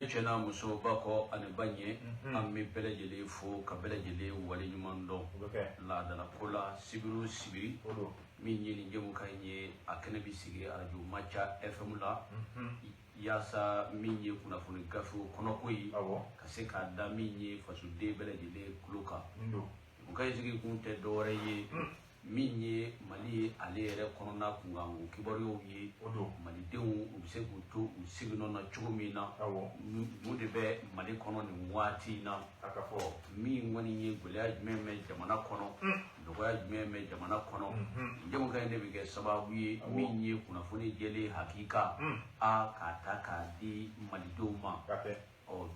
Chena muso bako ane banye ami bele jele fo ka bele jele wali nyumando la dala kola sibiru sibiri min yini jemu kanye akene bisigi araju macha FM la yasa min ye kuna funi gafu kono koyi kase ka da min ye fasu de bele jele kluka mukai sigi kunte dore ye min ye mali ale yɛrɛ kɔnɔna kungango kibaruyaw ye malidenw u bɛ se k'u to u sigiyɔrɔ na cogo min na mun de bɛ mali kɔnɔ nin waati na min kɔni ye gɛlɛya jumɛn bɛ jamana kɔnɔ nɔgɔya jumɛn bɛ jamana kɔnɔ jamukan in de bɛ kɛ sababu ye min ye kunnafoni jɛlen hakika a k'a ta k'a di malidenw ma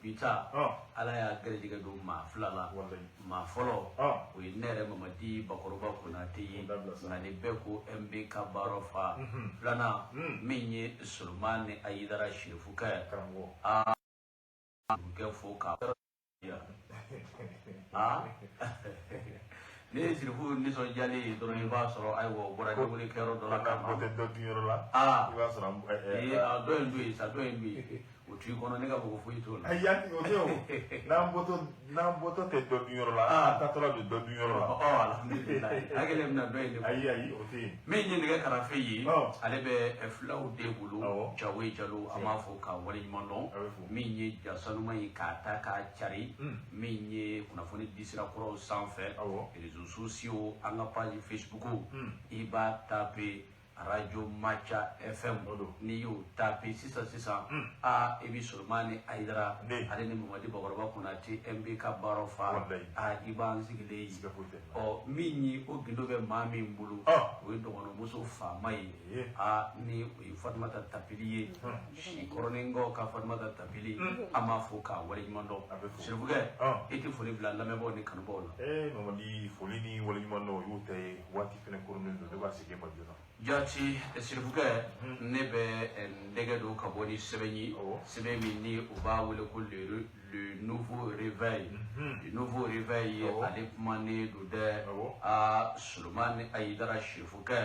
bita ala y'a gɛrɛjɛgɛ don maa fila la maa fɔlɔ o ye ne yɛrɛ Mamadi Bakɔrɔba Konate ye nka nin bɛɛ ko MB ka baara fa filanan min ye Solomani Ayidara Serifukɛ kɛ fo ka ne ye Serifu nisɔndiyalen ye dɔrɔn i b'a sɔrɔ ayiwa o bɔra dumuni kɛyɔrɔ dɔ la ka ma dɔ in dun ye sa dɔ in dun ye o t'i kɔnɔ ne ka bɔ foyi t'o la n'an bɔtɔ tɛ dɔ dun yɔrɔ la an taatɔla don dɔ dun yɔrɔ la alhamdulilayi hakili bɛna dɔ in de ayi o tɛ yen min ye nɛgɛ karafe ye ale bɛ filaw de bolo Jawoyi Jalo an b'a fɔ ka waleɲuman dɔn min ye jasanuma ye k'a ta k'a cari min ye kunnafoni disira kɔrɔw sanfɛ réseaux sociaux an ka page Facebook i b'a taper Radio Macha FM ni y'o taper sisan i bɛ Solomani Ayidara ale ni Mamadi Bakɔrɔba Konate MB ka baara fa i b'an sigilen ye min ye o gindo bɛ maa min bolo o ye dɔgɔnɔmuso faama ye ni o ye Fatumata Tapili ye Sikɔrɔninkɔ ka Fatumata Tapili an b'a fɔ k'a waleɲuman dɔn Serifukɛ i tɛ foli bila lamɛnbaaw ni kanubaw la Mamadi foli ni waleɲuman dɔn o y'o ta ye waati fɛnɛ koronnen don ne b'a segin ma joona Jati Serifukɛ ne bɛ ndɛgɛ don ka bɔ ni sɛbɛn ye sɛbɛn min ni o b'a wele ko le nouveau réveil le nouveau réveil ale kumanen don dɛ Solomani Ayidara Serifukɛ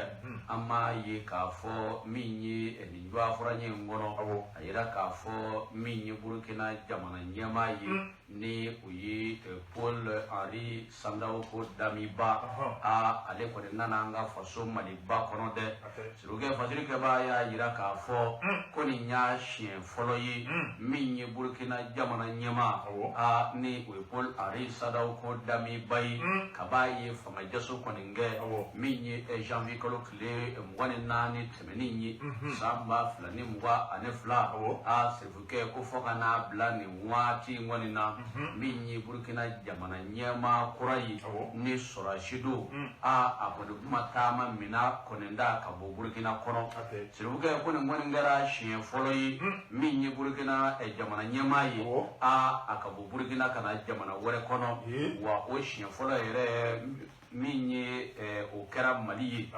an m'a ye k'a fɔ min ye nin jɔ fɔra ɲɛ in kɔnɔ a yira k'a fɔ min ye Burukina jamana ɲɛmaa ye ni o ye Paul Henri Sandaogo Damiba ale kɔni nana an ka faso Maliba kɔnɔ dɛ Serifukɛ fasirikɛbaa y'a yira k'a fɔ ko nin y'a siɲɛ fɔlɔ ye min ye Burukina jamana ɲɛmaa ni o ye Paul Henri Sandaogo Damiba ye kab'a ye fangajaso kɔni kɛ min ye janvier kalo tile 24 tɛmɛnen ye san 2022 Serifukɛ ko fɔ ka n'a bila nin waati kɔni na min ye Burukina jamana ɲɛmaa kura ye ni sɔrɔsi don a kɔni kuma taama mina kɔni da ka bɔ Burukina kɔnɔ Serifukɛ ko nin kɔni kɛra siɲɛ fɔlɔ ye min ye Burukina jamana ɲɛmaa ye a ka bɔ Burukina ka na jamana wɛrɛ kɔnɔ wa o siɲɛ fɔlɔ yɛrɛ min ye o kɛra Mali ye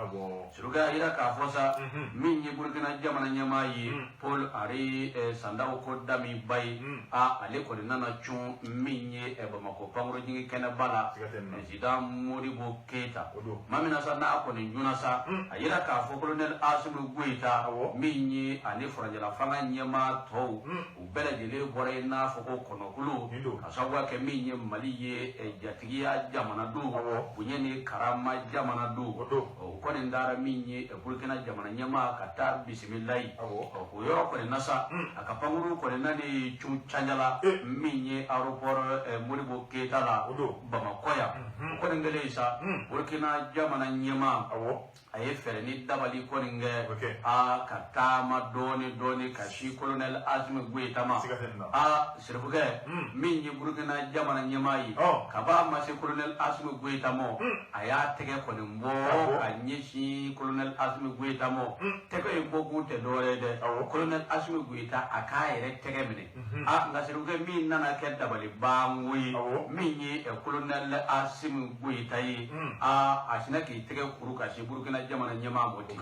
Serifukɛ y'a yira k'a fɔ sa min ye Burukina jamana ɲɛmaa ye Paul Henri Sandaogo Damiba ye ale kɔni nana cun min ye Bamakɔ pankurunjigin kɛnɛba la président Modibo Keita maa min na sa n'a kɔni joona sa a yira k'a fɔ colonel Asimu Goyita min ye ani farajɛla fanga ɲɛmaa tɔw u bɛɛ lajɛlen bɔra i n'a fɔ ko kɔnɔkulu ka sababuya kɛ min ye Mali ye jatigiya jamana don bonya ni karama jamana don o kɔni dara min ye Burukina jamana ɲɛmaa ka taa bisimilayi o yɔrɔ kɔni na sa a ka pankuru kɔni na ni cun canjala min ye aéroport Modibo Keita la Bamakɔ yan o kɔni kɛlen sa Burukina jamana ɲɛmaa a ye fɛɛrɛ ni dabali kɔni kɛ ka taama dɔɔni ka si colonel Asimu Goyita ma Serifukɛ min ye Burukina jamana ɲɛmaa ye kab'a ma se colonel Asimu Goyita ma a y'a tɛgɛ kɔni bɔ ka ɲɛsin colonel Asimu Goyita ma tɛgɛ in bɔ kun tɛ dɔwɛrɛ dɛ colonel Asimu Goyita a k'a yɛrɛ tɛgɛ minɛ nka Serifukɛ min nana kɛ dabali bango ye min ye colonel Asimu Goyita ye a sinna k'i tɛgɛ kuru ka se Burukina jamana ɲɛmaa ma ten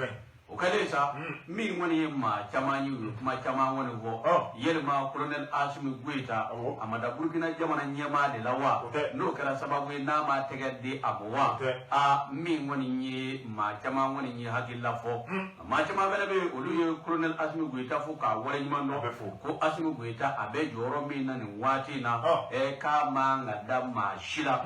Ukalesa min wani ma chamani kuma chama wani vo yelma Colonel Asimi Goita amada Burkina jamana nyema de lawa no kala sababu na ma tegade abwa a min wani nye ma chama wani nye hakilla fo ma chama bele be olu Colonel Asimi Goita fo ka wala nyimando ko Asimi Goita abe joro min na ni wati na e ka ma ngada ma shila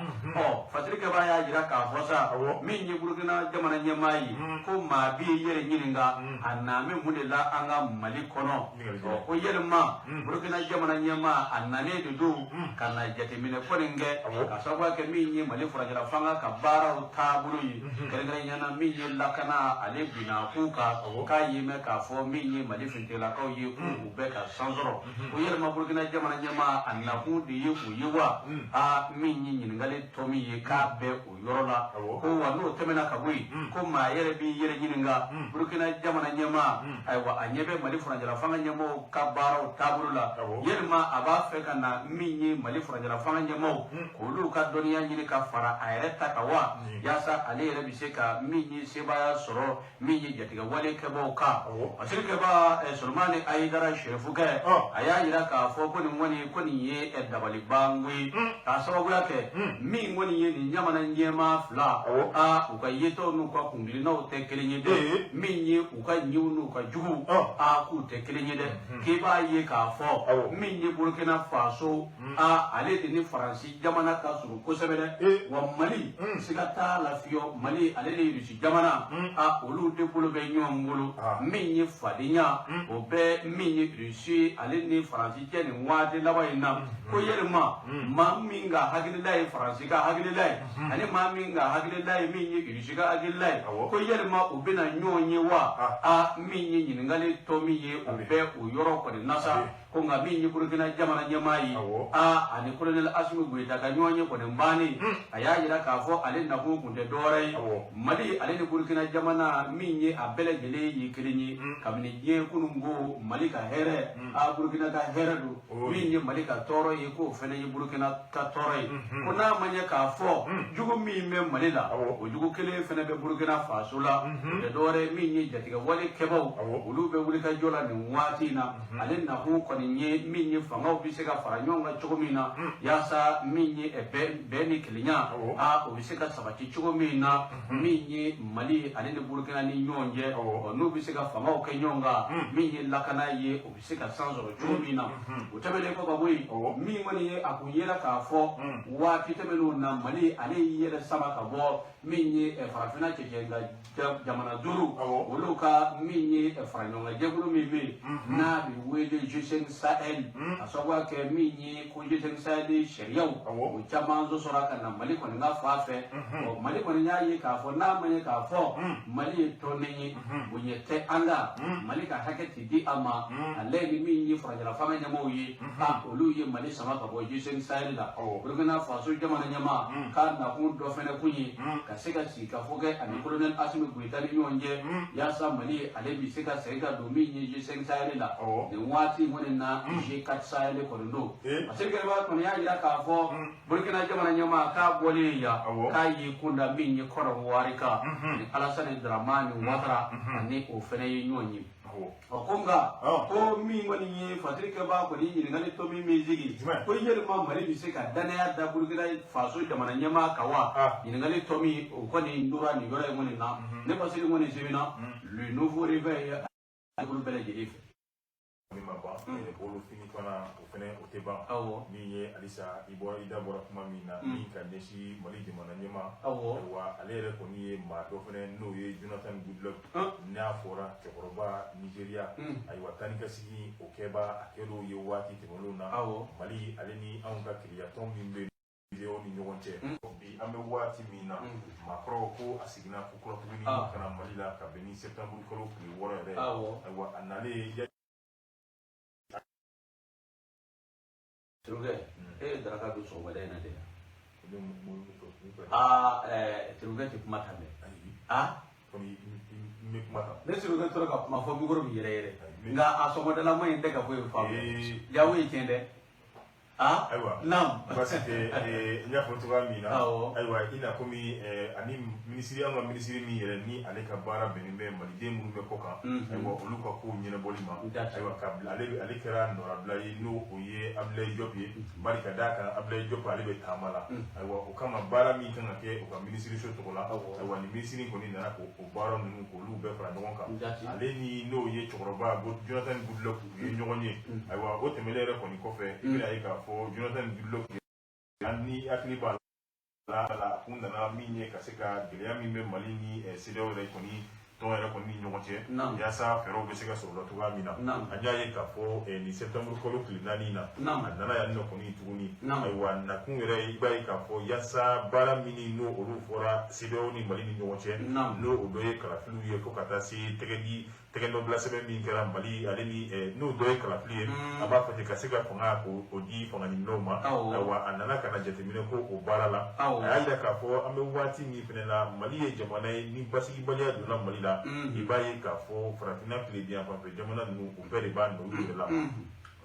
fatrika ba ya jira ka fosa min nye Burkina jamana nyema yi ko ma bi yere nyininga aname mudela anga mali kono ko yelma Burkina jamana nyema anane dudu kana jatemine koninge kasabwa ke minyi mali furajala fanga ka bara utabulu yi kere nyana minyi lakana ale bina kuka ka yime ka fo minyi mali fintela ka yi ku ubeka sanzoro ko yelma Burkina jamana nyema anaku di yi ku yiwa a minyi nyingale tomi yi ka be u yorola ko wano temena ka bui ko ma yere bi yere nyininga Burkina jamana nyema aywa anyebe mali furajala fanga nyemo ka bara utabulu la yelma aba feka na minyi mali furajala fanga nyemo kulu ka doniya nyini ka fara ayreta ka wa yasa ale yere bise ka minyi sebaya soro minyi jatiga wale kebo ka asiri keba Sulmani Aidara Sherefu ke aya yira ka fo ko ni woni ko ni ye dabali bangwi ka sababu yake min woni ye ni nyama na nyema fla a uka yeto nu kwa kungili na utekelenye de minyi uka nyiunu ka jugu a ku tekelenye de keba ye ka fo minyi Burkina Faso a ale de ni Faransi jamana ka suru ko sebele wa Mali sigata la fio Mali ale de yusi jamana a olu de bolo be nyom bolo minyi fadinya o be minyi yusi ale ni Faransi jeni wade labayina ko yerma ma minga hagililai Faransi ka hagililai ani ma minga hagililai minyi yusi ka hagililai ko yerma o be na nyonye wa a minyi nyingale to miye o be o yoro ko nasa ko nga minyi Burkina jamana nyamai ani Colonel Asimi Goita ka nyonye ko mbani aya yira ka fo ale na ko kunde dorai Mali ale ni Burkina jamana minyi abele gele yikilinyi kamni ye kunungo Mali ka here a Burkina ka here do minyi Mali ka toro ye ko fene ye Burkina ka torai ko na manya ka fo jugu mi me Mali la o jugu kele fene be Burkina Faso la de dore minyi jatiga wale kebo ulu be wuli ka jola ni wati na ale na ko ni minyi fanga obiseka faranyonga chogomina yasa minyi beni kilinya obiseka sabati chogomina minyi Mali alende Burkina ni nyonje no biseka fanga okenyonga minyi lakana ye obiseka sanzoro chogomina utabele ko babui minyi mani akuyera ka fo wa kitemelo na Mali ale yere sama ka bo minyi farafina chejenga jamana duru uluka minyi faranyonga jegulu mimi na biwele jusen Sahel asogwa ke minyi kujiten Sahel sheriau o chamanzo soraka na Mali ko nga fafe o Mali ko nya yi ka fo na manye ka fo Mali to nenyi bunyete anga Mali ka haketi di ama ale ni minyi frajala fama nyamo yi ka olu yi Mali sama ka bo jusen Sahel la Burkina Faso jamana nyama ka na ku do fene kunyi ka seka si ka fo ke ani Colonel Asimi Goita ni nyonje yasa Mali ale bi seka seka do minyi jusen Sahel la ni wati woni na je katsa ele kondo asirke ba ko ya ira ka fo Burkina jamana nyama ka bole ya ka yi kunda minyi koro warika ni Alassane Dramane Ouattara ani o fene nyonyi okonga ko mi ngoni ni fatrike ba ko ni ngani to mi mizigi ko yele ma Mali bi se ka danaya da Burkina Faso jamana nyama kawa ni ngani to mi ko ni ndura ni yora ngoni na ne pasiri ngoni sebina le nouveau réveil ko bele jelife mimaba olu fini fana o fene o teba ni ye alisa ibora idabora kuma mina ni ka neshi Mali jamana nyema wa alere ko ni ye ma do fene no ye Jonathan Goodluck na fora chokoroba Nigeria ay watani kasigi o keba akelo ye wati temolo na Mali aleni anga kriya tombi mbe video ni nyonche bi ambe wati mina makro ko asigna ko ko ni kana Mali la ka beni septembre ko ni wora de ay wa anale Truge daraka du so wada na de truge ti kuma tambe ko mi kuma ne truge to ka kuma fo mi goro mi yere nga aso modala mo inde ka boy fa ya wi kende aiwa parce que nya fotoga mina aiwa ina komi ani ministry anga ministry mi yere ni ale ka bara benimbe malide munu be koka aiwa oluka ko nyene bolima aiwa kabla ale kera no ablayi no oye ablayi jobi barika daka ablayi jobi ale be tamala aiwa o kama bara mi kan ke o ka ministry so to la aiwa ni ministry ko ni na ko bara nunu ko lu be fra ndonka ale ni no ye chokoroba go Jonathan Goodluck ye nyonye aiwa o temelere ko ni kofe ile aika fo Jonathan Goodluck ani akliba la kunda na minye kaseka gilea mimbe malini sideo re ko ni ton era ko ni nyonche ya sa fero be sega so lotu ga mina anya ye ka fo ni septembre ko lo klinani na nana ya no ko ni tuni aiwa na kunere ibai ka fo ya sa bara mini no olu fora sideo ni malini nyonche no odoye kala flu ye ko kata si tegendo blasebe min kera mali ale ni no doye kala flu aba fa te kaseka fonga ko odi fonga ni noma aiwa anana kana jetemine ko o barala ayida ka fo ame wati ni fenela mali ye jamana ni basigi balia do na mali ibaye ka fo fratina pledia pa pe jamana nu o pere ba no de la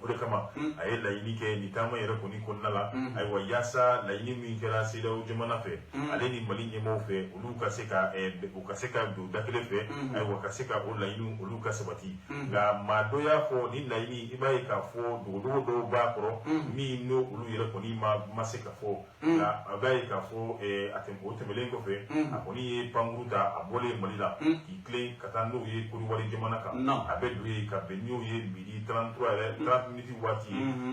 o de kama ay la yini ke ni tama yere ko ni konnala ay wa yasa la yini mi kera sida o jamana fe ale ni mali nyemo fe o lu ka seka o ka seka do dakele fe ay wa ka seka o la yini o lu ka sabati ga ma do ya fo ni la yini ibaye ka fo do ba kro mi no o lu yere ko ni ma seka fo ga abaye ka fo atempo temelen ko fe akoni panguruta abole mali la ki clé katano ye ko wali jamana ka abedu ye ka benyo ye midi 33 minutes wati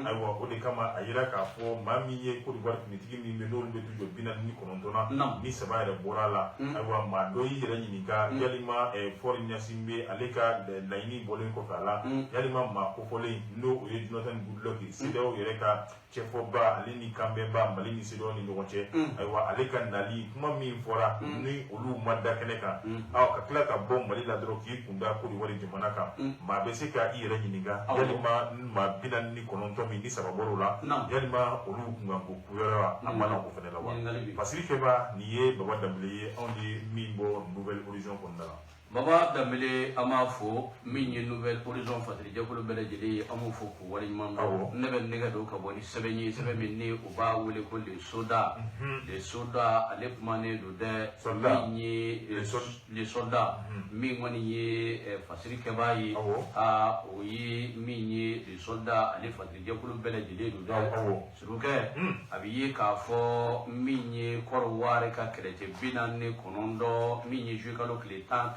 aiwa o de kama ayira ka fo mami ye ko wali minute mi me no be tujo bina ni konontona ni saba re borala aiwa ma do yi re ni ka yalima foreign nyasimbe aleka laini bolen ko kala yalima ma ko fole no ye Jonathan Goodluck sideo yere ka chefo ba alini kambe ba malini sideo ni ngoche aiwa aleka nali kuma mi fora ni olu madda keneka aw ka kila ka bom mali la dro ki kunda ko wali jamana ka ma be se ka ire nyiniga yalima ma binan ni kononto mi ni sababoro la yalima olu kunga ko kuyara amana ko fenela wa pasiri keba ni ye baba damble on di mimbo nouvelle horizon kondala Baba Damile Amafo, Mini Nouvelle Horizon Fatri Jakulu Belajili, Amufoku, Walimando, never negado Kaboni, 7 years, 7 minutes, Uba, Willy Soda, the Soda, Alep Mane, Dude, Mini, the Soda, Mingwani, Fasri Kabai, Oye, Mini, the Soda, Alep Fatri Jakulu Belajili, Dude, Suruke, Abiye Kafo, Mini, Korwareka, Krete, Binane, Konondo, Mini Jukalo Cletan,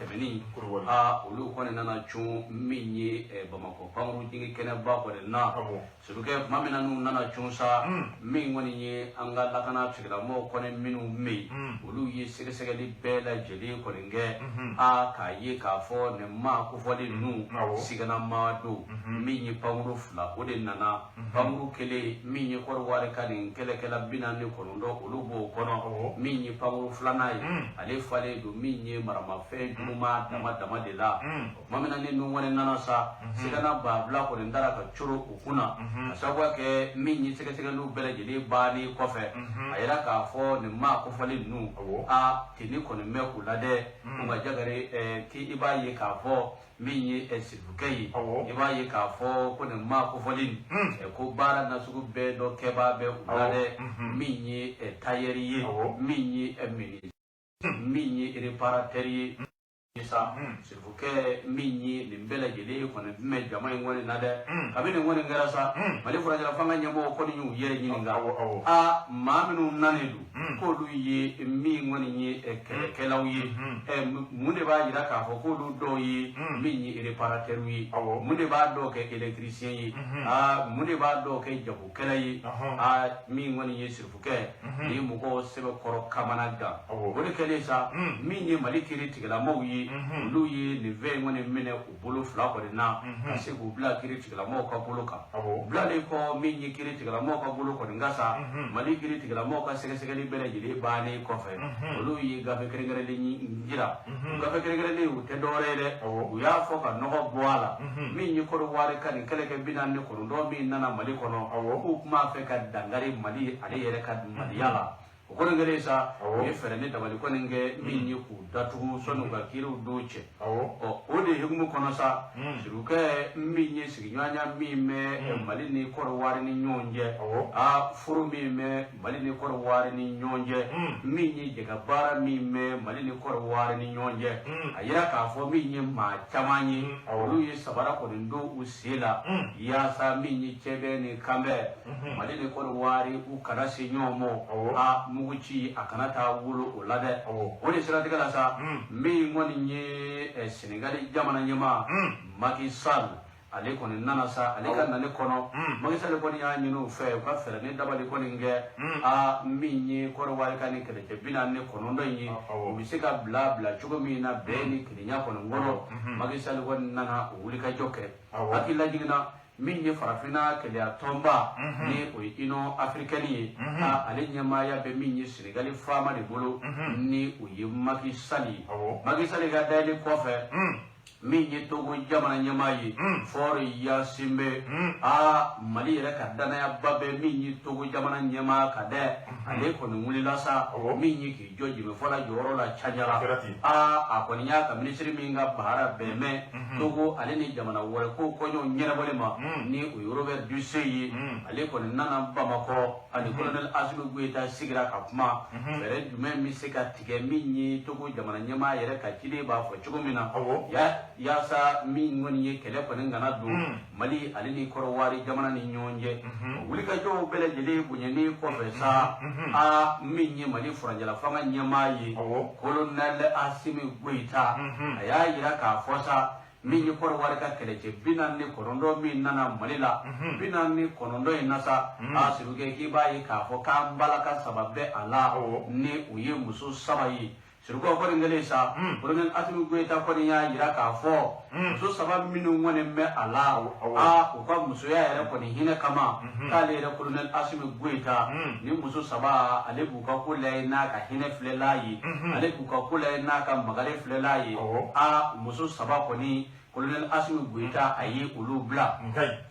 olu kone nana chun minye Bamako pamru jingi kene ba ko na suruke mamina nu nana chun sa min woni ye anga lakana tigla mo kone minu me olu ye sege sege li bela jeli ko nge ka ye ka fo ne ma ko fo de nu sigana ma do minye pamru fla o de nana pamru kele minye ko wale kani kele kala binane ko ndo olu bo kono minye pamru fla nai ale fale do minye marama fe duma dama de la mamina ni nu woni nana sa sigana ba bla ko ndara ka churu ukuna asabwa ke minyi sege sege lu bele jeli bani kofe ayira ka fo ni ma ko fali nu tini ko ni meku lade nga jagare ki ibaye ka fo minyi esibukai ibaye ka fo ko ni ma ko fali ko bara na sugu be do keba be lade minyi tayeri minyi minyi reparateri isa sifuke minyi nimbele jeli ko ne me jama ngone nade abine ngone ngarasa mali fura jala fanga nyamo ko ni yere nyininga maminu nanedu ko du yi mi ngone ni kelawi munde ba jira ka fo ko du do yi minyi reparateur wi munde ba do ke electricien yi munde ba do ke jabu kelayi mi ngone yi sifuke ni mu ko sebe koro kamanaga woni kelesa minyi mali kiri tigala mawi olu ye le ve ngone mene ubulu fla ko na kasi ko bla kiri tigala mo ka bulu ka bla le ko minyi kiri tigala mo ka bulu ko ngasa mali kiri tigala mo ka sege sege li bele jili bani ko fe olu ye ga fe kere ngere ni ngira ga fe kere ngere ni te dorele u ya fo ka no boala minyi ko do ware kan kele ke binan ne ko do min nana mali ko no ko kuma fe ka dangari mali ale yere ka mali yala o ko ngere sa ye fere ne dabali ko nge min ni ku datu sonu ga kiru doche o de higumu kono sa siruke min ni signyanya mime mali ni kor wari ni nyonje a furu mime mali ni kor wari ni nyonje min ni jega bara mime mali ni kor wari ni nyonje ayira ka fo min ni ma chamanyi lu yi sabara ko ndo usila ya sa min ni chebe ni kambe mali ni kor wari u kana si nyomo a muguchi akanata wulu ulade o de sira tigala sa mi ngoni nye Senegal jamana nyema Macky Sall ale koni nana sa ale ka nane kono Macky Sall koni ya nyinu fe ka fere ne dabali koni nge a mi nye koro wari kani kele ke bina ne kono ndo yi o bisika bla bla chugo mi na beni kilinya kono ngoro Macky Sall koni nana wuli ka joke akila jigina min ye farafina kele tomba ni o ino africani ale nyama ya be min ye Senegal fama de bolo ni o ye Macky Sall ga dali kofe min ye Togo jamana nyama yi for ya simbe a Mali yere ka dana ya babe min ye Togo jamana nyama ka de ale ko ni wulila sa min ye ki joji be fola joro la chajara a ko ni ya ka ministry min ga bahara be me Togo ale ni jamana wore ko nyo nyera bole ma ni o Robert Dussey ale ko ni nana Bamako ani colonel Assimi Goïta sigira ka kuma bere jume mi se ka tige min ye Togo jamana nyama yere ka kile ba fo chugumina ya sa min ngoni ye kele ko ngana do Mali ale ni koro wari jamana ni nyonje wuli ka jo bele jele bunye ni ko fesa a min ye Mali furanjala fanga nyama ye colonel Assimi Goïta aya yira ka fosa min ye koro wari ka kele je binan ni korondo min nana Mali la binan ni korondo inasa a siruke ki bayi ka fo ka mbalaka sababe ala ni uye muso sabayi siruko ko ngale sa colonel Assimi Goïta ko ni ya yira ka fo so sabab minu ngone me ala a ko muso ya yere ko ni hina kama kale re colonel Assimi Goïta ni muso saba ale bu ka ko lay na ka hina flelayi ale bu ka ko lay na ka magare flelayi a muso saba ko ni colonel Assimi Goïta ayi ulu bla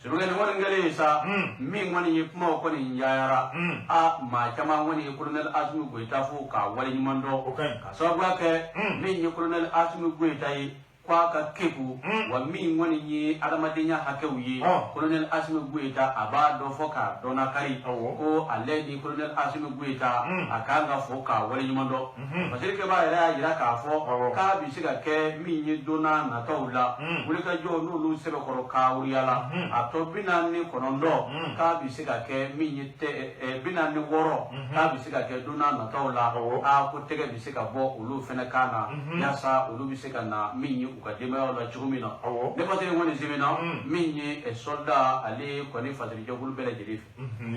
siruke ni woni ngale sa min woni yi kuma ko ni yara a ma chama woni colonel Assimi Goïta fu ka wali mando ka so bla ke min yi colonel Assimi Goïta yi kwa ka keku wa min woni yi adamadenya hakewuye colonel Assimi Goïta aba do foka dona kari ko alle di colonel Assimi Goïta akanga foka wali mando masirike ba yara yira ka fo ka bi siga ke min yi dona na tawla wuli ka jo no lu sebe koro ka wuriyala ato binani konondo ka bi siga ke min yi te binani woro ka bi siga ke dona na tawla a ko tege bi siga bo ulu fene kana yasa ulu bi siga na min yi ukadima la chumina ne patri ngoni zimina min yi e solda ali ko ni fatri jogul bele jeli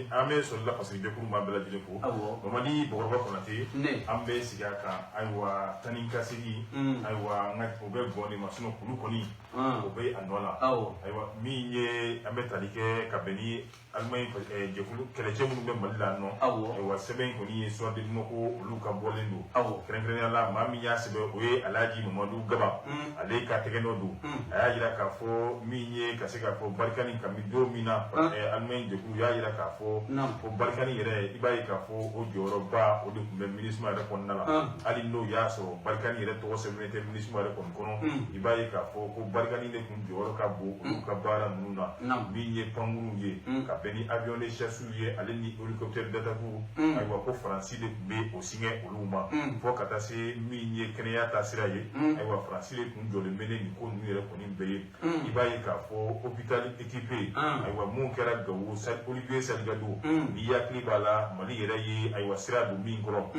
ame solda pasri be pour ma bele jeli ko mamadi bogorba konati ambe siga ka aywa taninka sigi aywa ngat ko be boni masuno kulu koni ko be anola aywa min ye ambe talike kabeni almay jekulu kele jemu be malila no aywa seben koni solde moko luka bolendo krenkrenya la mami ya sebe oye alaji Mamadou Gaba ale ka tegeno du aya yira ka fo minye ka se ka fo barkani ka mi do mina almen de ku ya yira ka fo fo barkani yere ibai ka fo o joro ba o de kumbe ministre re kon nala ali no ya so barkani yere to se mete ministre re kon kono ibai ka fo ko barkani de kun joro ka bo o ka bara nuna minye panguru ye ka beni avion de chasse ye ale ni hélicoptère d'ataku ay wa ko France de be o singe oluma fo kata se minye kreya ta siraye ay wa France le kun jole mene ni ko nu yere ko ni be ibai ka fo hôpital équipé ay wa mon kera gawo sa Olivier Salgado ni yakli bala mali yere yi ay wa sira do min gro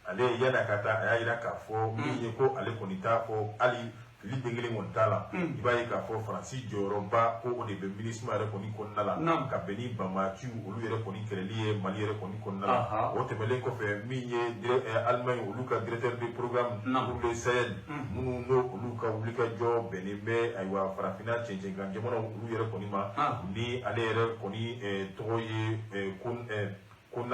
ale yana kata ay ira ka fo minye ko ale ko ni ta fo ali li dengele montala ibaye ka fo Francis Joroba ko o de be ministre re ko ni konnala ka beni bamachu olu yere ko ni keleliye mali yere ko ni konnala o te bele ko fe minye Allemagne olu ka directeur de programme pour le Sahel munu no olu ka olu ka jo benebe aywa farafina chenche ganje mona olu yere ko ni ma ni ale yere ko ni toye kun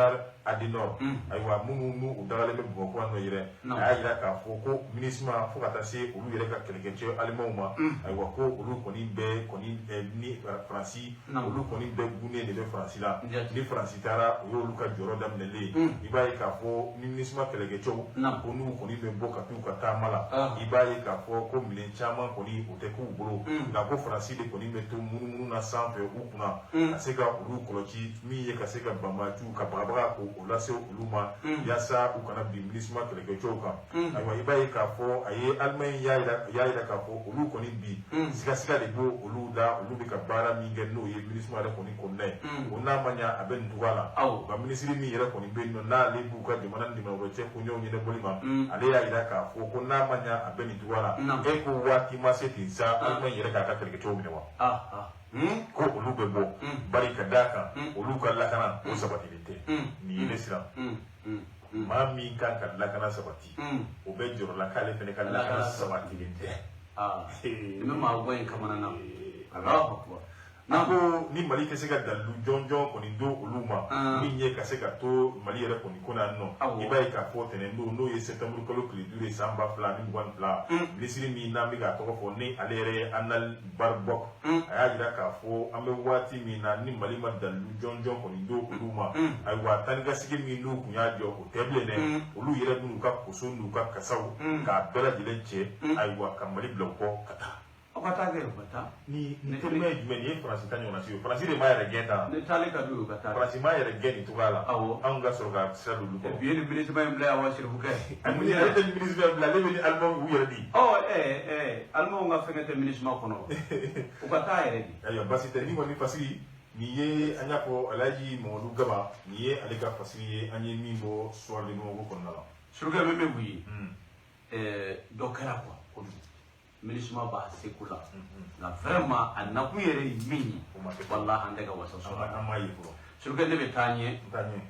adinor aywa munu u dagale be bugo ko no yire ay ira ka fo ko ministre fo kata se ulu yire ka keleke alimoma aywa ko ulu koni be koni ni franci ulu koni be gune de franci la ni franci tara yo ulu ka joro damnele ibaye ka fo ministre keleke cho ko nu koni be boka tu ka tamala ibaye ka fo ko milen chama koni o te ku bolo na ko franci de koni be to munu na sanfe u kuna aseka ulu kolochi mi ye ka seka bamba tu ka baba ko o lase uluma yasa u kana bi ministre keleke cho ka aywa ibaye ka fo aye almen yaira ka fo ulu koni bi sika de bo ulu da ulu bi ka bara mi ngel no ye ministre ala koni konne ona manya aben duwala ba ministre mi yera koni be no na le bu ka de manan di ma roche ko nyo ni de bolima ale yaira ka fo ko na manya aben duwala e ko wati ma se tinsa almen yera ka keleke cho mi wa ko ulu be bo bari ka daka ulu ka lakana o sabatite ni le sira ma min kan ka lakana sabati o be joro la kale fene kan lakana sabati de me ma gwen kamana na Allahu akbar nako ni mali ke se ka dalu jonjon ko ni do uluma min ye ka se ka to mali yere ko ni kona no ibai ka fo tene no ye septembre ko kli dure samba fla ni wan fla lisiri mi na mi ga to ko ni alere anal barbok aya jira ka fo ame wati mi na ni mali ma dalu jonjon ko ni do uluma ay wa tan ga sigi mi no ku ya jo ko teble ne ulu yere nu ka ko so nu ka kasaw ka bela jile che ay wa ka mali bloko kata okata ge okata ni telme jumeni France tanyo na sio France de maya regenta ne tale ka du okata France maya regeni tugala anga sorga salu lu ko bien le ministre même la wa shir buke amuni ya le ministre la le ni allemand wu yedi allemand nga fengete ministre ma kono okata yere di ayo basi te ni ngoni fasiri ni ye anya ko alaji modu gaba ni ye alika fasiri anye mimbo soir de mo ko nala suruga meme wi dokara ko ministre ba sekula la vraiment anaku yere mini wallahi andega wasa so amayi ko suruga ne betanye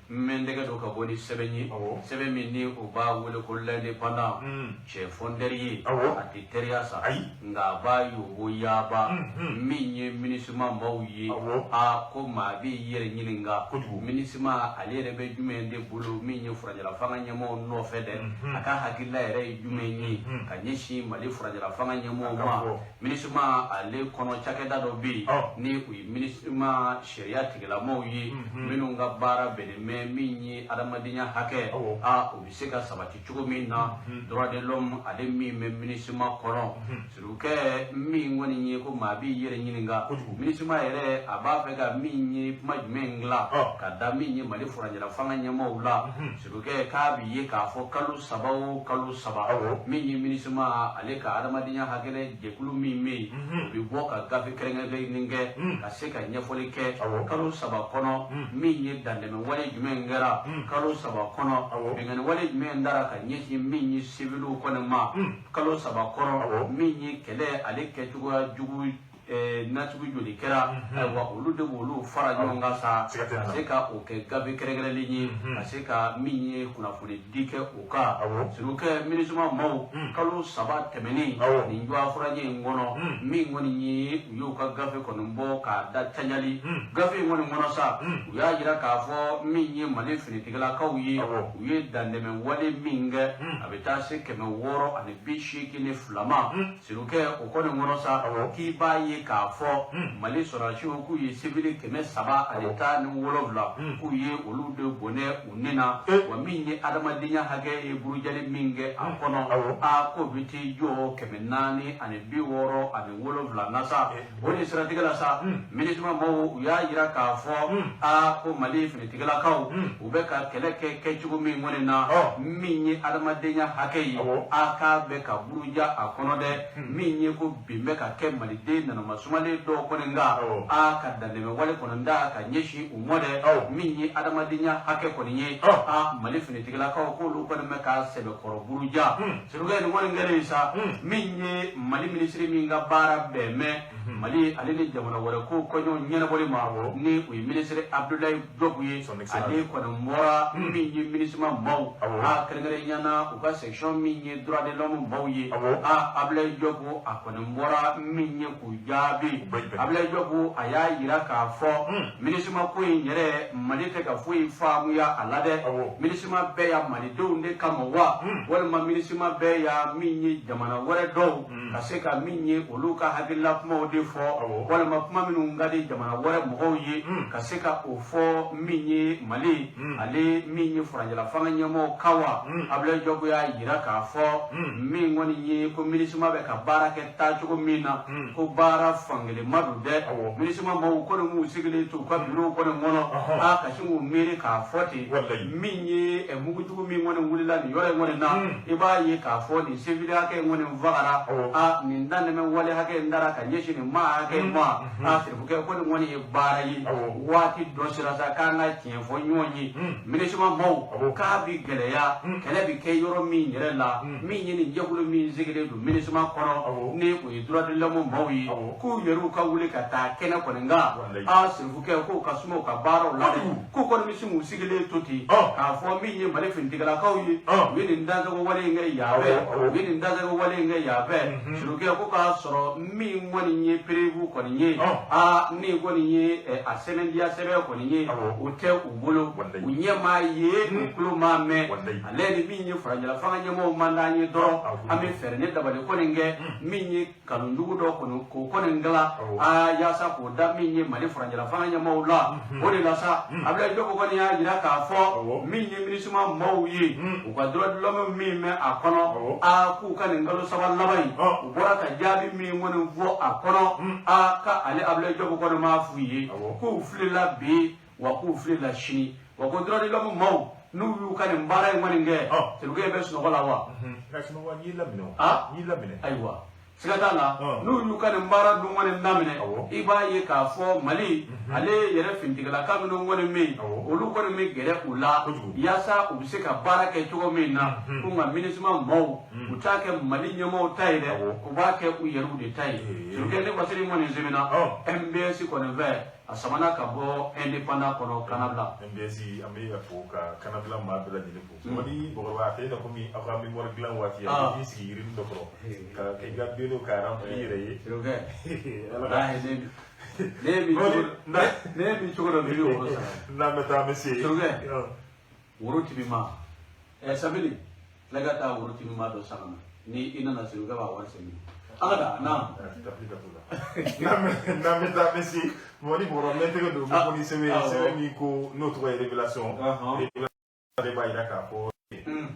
mendega do ka boni sebenyi sebemi ni o ba wole ko lende panda che fonderi ati teriasa nga ba yo go yaba minye ministre ma mawyi a ko ma bi yere nyininga ministre ma alere be jumende bulu minye furajala fanga nyamo no fede aka hakilla yere jumenyi ka nyeshi mali furajala fanga nyamo ma ministre ma ale kono chakeda do bi ni ku ministre ma sharia tigala mawyi minu nga bara bene me minyi adamadinya hake a obiseka sabati chugo minna droit de l'homme ade mi me ministre ma kono suruke mi ngoni nyi ko mabi yere nyininga ministre ma yere aba fega minyi majmengla kada minyi mali furanja fanga nyamo ula suruke ka bi ye ka fo kalu sabaw minyi ministre ma aleka adamadinya hake le jekulu mi me bi boka gafi krenga be ninge ka seka nyefoli ke kalu saba kono minyi dandeme wale jumengera kalu saba kono bengani wale jumendara ka nyeshi minyi sibilu kono ma kalu saba kono minyi kele aleke jugu natugu joli kera wa ulu de wulu fara nyonga sa aseka oke gabe keregere linyi aseka minye kuna fuli dike oka siruke minisuma mau kalu saba temeni ni njwa furaje ngono mi ngoni nyi uyoka gafe kono mbo ka da tanyali gafe ngoni ngono sa uya jira ka fo minye male fini tigala ka uye dandeme wale minge abeta se keme woro ane bishi kine flama siruke okone ngono sa ki baye ka fo mali sorachi ku yi civil keme saba aleta ni wolovla ku yi olu de bone unina wa minye adamadinya hage e burujale minge akono a ko biti jo keme nani ane bi woro ane wolovla nasa woni siratigala sa ministre mo ya yira ka fo a ko mali finitigala kaw ubeka keleke kechugo mi ngone na minye adamadinya hage yi aka be ka buruja akono de minye ko bimbe ka ke mali de na masumale do koninga aka dandeme wale kononda ka nyeshi umode minyi adamadinya hake koninye mali finitigala ka ko lu ko me ka sebe koro buruja siruga ni wale ngere sa minyi mali ministry minga bara beme Mali ale jamana wara ko konyo nyana boli ma ni o ministre Abdoulaye Dobuye ale ko na mora mi ministre ma maw a kengere nyana o ka section mi droit de l'homme mawye a Abdoulaye Dobu a ko na mora mi ku jabi Abdoulaye Dobu aya yira ka fo ministre ma ko nyere Mali te ka fu famu ya alade ministre ma be ya Mali do nde kamawa wala ma ministre ma be ya mi jamana wara do ka se ka mi olu ka hakilla kuma de fo wala ma kuma minu ngadi jamana wara mo ye ka se ka o fo mi Mali ale mi Franjala fanga nyamo kawa Abdoulaye Dobu ya yira ka fo mi ngoni ye ko ministre ma be ka barake ta chugo mina ko bara fangele madu de ministre ma mo ko mu sigile to ka biro ko ngono a ka shimu mere ka foti minye e mugutugo mi ngone wulila ni yole ngone na iba ye ka foti civil ake ngone vagara a ni ndane men wale hake ndara ka nyeshi ni ma hake ma a tribuke ko ngone e bara yi wati dosira sa kanga tienfo nyonyi ministre ma mo ka bi geleya kele bi ke yoro mi nyere la minye ni jekulu mi sigile du ministre ma kono ne ko e droit de l'homme mawi ku yeru ka wule ka ta kene ko nga a tribuke ko ka sumo ka baro la ko ko mi simu sigile toti ka fo mi ye Mali fintigala kawye wini ndaza ko wale ngai yabe suruke ko ka soro mi ngoni nye prevu ko nye ni ko nye a semendia sebe ko nye o te ubulu unye ma ye kulu ma me ale ni mi nye Franjala fanga nyamo manda nye do ame ferne dabale ko nge mi nye kalundugu do ko ngala yasa ko da mi nye Mali Franjala fanga nyamo la o de la sa Abdoulaye Dobu ko ya jira ka fo mi nye ministre ma mawye o ka droit de l'homme mi me akono a ku ka ngalo saba labai o bora ka jabi mi ngone vo akono a ka ale Abdoulaye Dobu ko ma fuye ku flila bi wa ku flila shini wa ko droit de l'homme maw nu yu ka mbara ngone nge teluge be suno wala wa aywa sigatala nu yu ka mbara du ngone namine iba ye ka fo Mali ale yere fintigala ka no ngone me olu ko me gere ula yasa ubise ka barake chugo mina kunga ministre ma mo utake Mali nyamo taide ubake u yeru de taide sugende basiri mo ni zimina MBS ko ne ve asamana ka bo indépendant kono Canada MBS ame ko ka Canada ma bela dile ko modi bo wa te na ko mi aka mi mor glan wati ya ni si yirin do ko ka ke ga belo ka ram ire yi ala he ne bi chugo do video ko sa na meta mesi wuruti bima sabili lagata wuruti bima do sakana ni ina na siruga ba war semi agada na meta mesi moni boro mente ko do ko ni sebe mi ko notre révélation et ba ida ka fo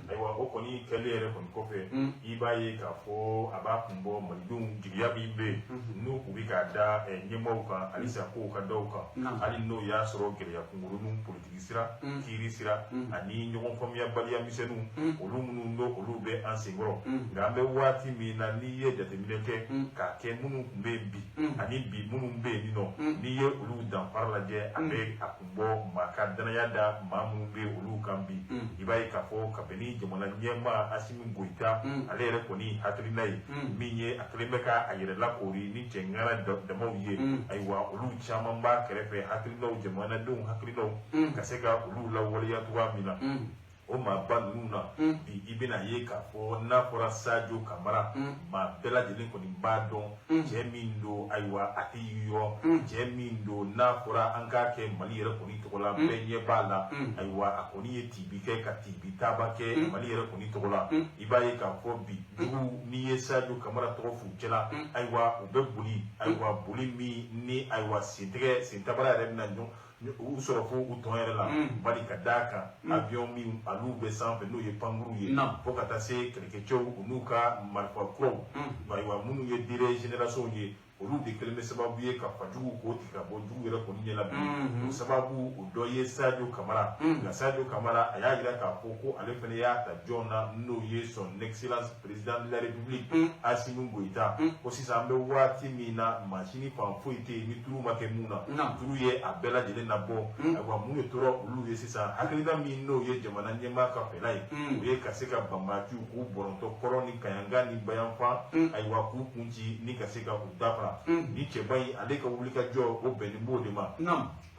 aywa o ko ni kelere ko ko fe iba ye ka fo aba kumbo malidun jigiya bi be no ku bi ka da nyemo ka alisa ko ka do ka ali no ya soro gere ya kunguru num politique sira kiri sira ani nyogon fam ya bali ya misenu olu munu no olu be ansingro ngambe wati mi na ni ye jate mileke ka ke munu kumbe bi ani bi munu be ni no ni ye olu dan parla je abe akumbo maka dana ya da mamu be olu kan bi iba ye ka fo ka beni jamana nyema asimi goita alere koni hatrinai minye aklemeka ayere la kori ni chengara da mawye aywa olu chama mba kerefe hatrino jamana dum hatrino kaseka olu la waliya tuwa mina o ma ban nuna bi ibina ye ka fo na fora Sadio Kamara ma bela jeli ko ni badon jemindo aywa atiyo jemindo na fora anka ke Mali yere ko ni tokola benye bala aywa akoni ye tibike ka tibita bake Mali yere ko ni tokola ibaye ka fo bi du ni ye Sadio Kamara to fu jela aywa o be buli aywa buli mi ni aywa sintabara re na nyo ou soro fo ou tonere la bali kadaka avion mi alu be sans no ye panguru ye fo kata se krekecho unuka malfa kro wa munu ye dire génération ye olu de keleme sababu ye ka fajugu ko tika bo jugu yere ko ni la bi sababu o doye Sadio Kamara la Sadio Kamara aya gira ka foko ale fene ya ta jona no ye son excellence président de la république Assimi Goïta aussi sambe wati mina machine pa foite ni turu make muna turu ye abela jele na bo wa munu toro olu ye sisa hakrida mi no ye jamana nyema ka felai o ye kaseka bambatu ko boronto koroni kayanga ni bayanfa aywa ku kunji ni kaseka udapra faraka ni cɛba in ale ka wuli ka jɔ o bɛnnen b'o de ma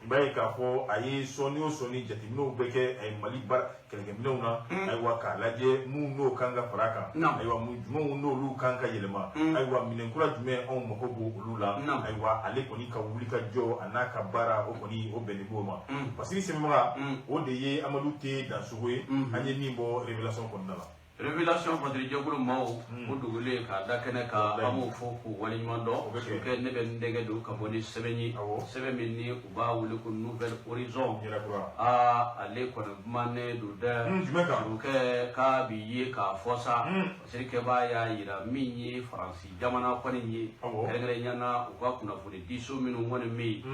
i b'a ye k'a fɔ a ye sɔnni o sɔnni jateminɛw bɛ kɛ Mali kɛlɛkɛminɛw na ayiwa k'a lajɛ mun n'o kan ka fara kan ayiwa jumɛnw n'olu kan ka yɛlɛma ayiwa minɛn kura jumɛn anw mako b'o olu la ayiwa ale kɔni ka wuli ka jɔ a n'a ka baara o kɔni o bɛnnen b'o ma parce que sɛbɛnbaga o de ye Amadu T Dansogo ye an ye min bɔ révélation kɔnɔna la. Révélation fadiri jagulu maw o dugule ka dakene ka amu fo ku wali mando ke ne be ndege do ka boni sebenyi sebe minni u ba wuli ku nouvelle horizon ale ko mane do da ke ka biye ka fosa sirke ba ya yira minni faransi jamana ko ni ngere nyana u ba kuna fudi diso minu woni mi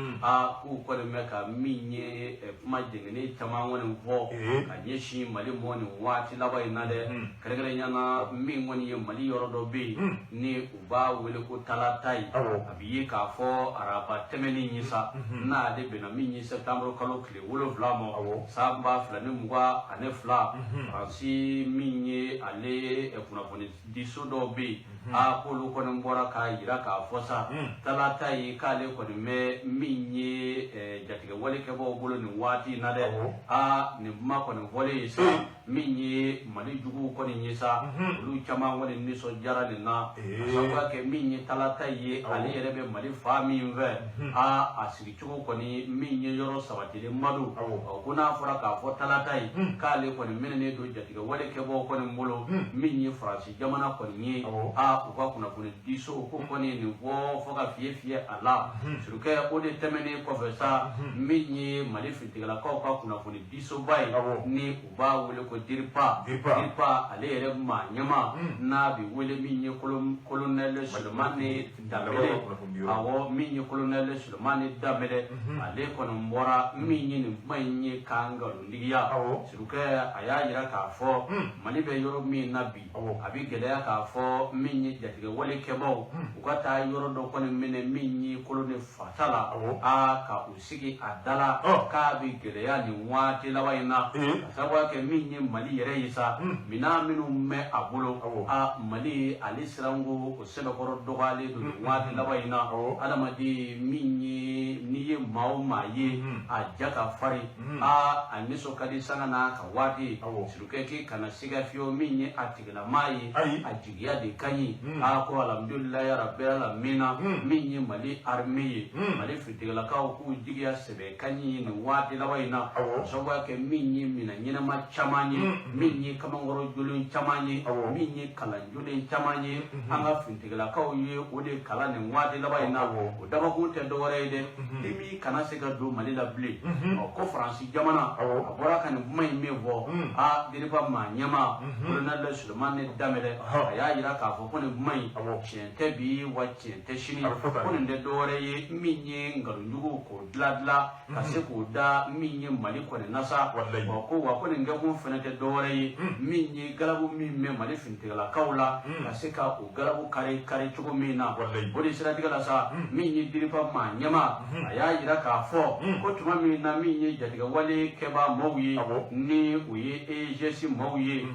ku ko me ka minni ma jengene tama woni vo ka nyeshi mali moni wati labai na de kare nyana min woni ye Mali yoro do be ni u ba wele ko talatai abiye ka fo araba temeni nyisa na de be na min septembre kalo kle wolo vlamo samba flani mugwa ane fla fransi minye ale e kuna foni diso do be a ko lu ko mbora ka yira ka fosa talatai ka le ko me minye jatige wale ke bo bolo ni wati na de ni ma ko ni wole sa minye Mali jugu ko ni nyisa lu chama woni ni so jara ni na sawa ke minye talata ye ale yere be Mali fami ve asiri chugo ko ni minye yoro sabatile madu kuna fura ka fo talata yi kale ko ni menene do jatiga wale ke bo ko ni mulo minye fransi jamana ko ni ko ka kuna kuna diso ko ni ni wo fo ka fie ala suruke o de temene ko fe sa minye Mali fitigala ko ka kuna kuna diso bai ni uba wele ko dirpa ale yere ma nyama na bi wele minye colonel Sulemani Damele awo minye colonel Sulemani Damele ale kono mbora minye ni manye kanga ndiya siruke aya yira ka fo Mali be yoro mi nabi abi gele ka fo minye jatige wale kebo ukata yoro do kono minye colonel fatala ka usigi adala ka bi gele ya ni wati lawaina sababu ke minye Mali yere yisa mina minu me abulo Mali alisrango osebe koro dogale do wati lawaina adamadi minye niye mauma ye ajaka fari aniso kadi sanga na ka wati sirukeke kana siga fio minye atigala mai ajigia de kanyi ko alhamdulillah ya rabbil alamin minye Mali armée Mali fitigala ka ku jigia sebe kanyi ni wati lawaina so ke minye mina nyina ma chamani minye kamangoro julun chamani minye kala julun chamani anga fintigala ka ye ode kala ni wati lawaina o daba ko te do warede dimi kana siga do Mali la blé ko France jamana abora kan mai mevo diriba ma nyama colonel Sulemani Damele aya yira ka fo ko ni mai chente bi wa chente shini ko ni de dore ye minye ngarunjugo ko dladla kase ko da minye Mali ko ni nasa ko wa ko ni ngako fenete dore ye minye galabu mimme Mali fintigala kaula kase ka o galabu kare chugo mina bodi sira tigala sa minye diriba ma nyama aya yira ka fo ko tuma mina minye jatiga wale keba mawye ni uye ejesi mawye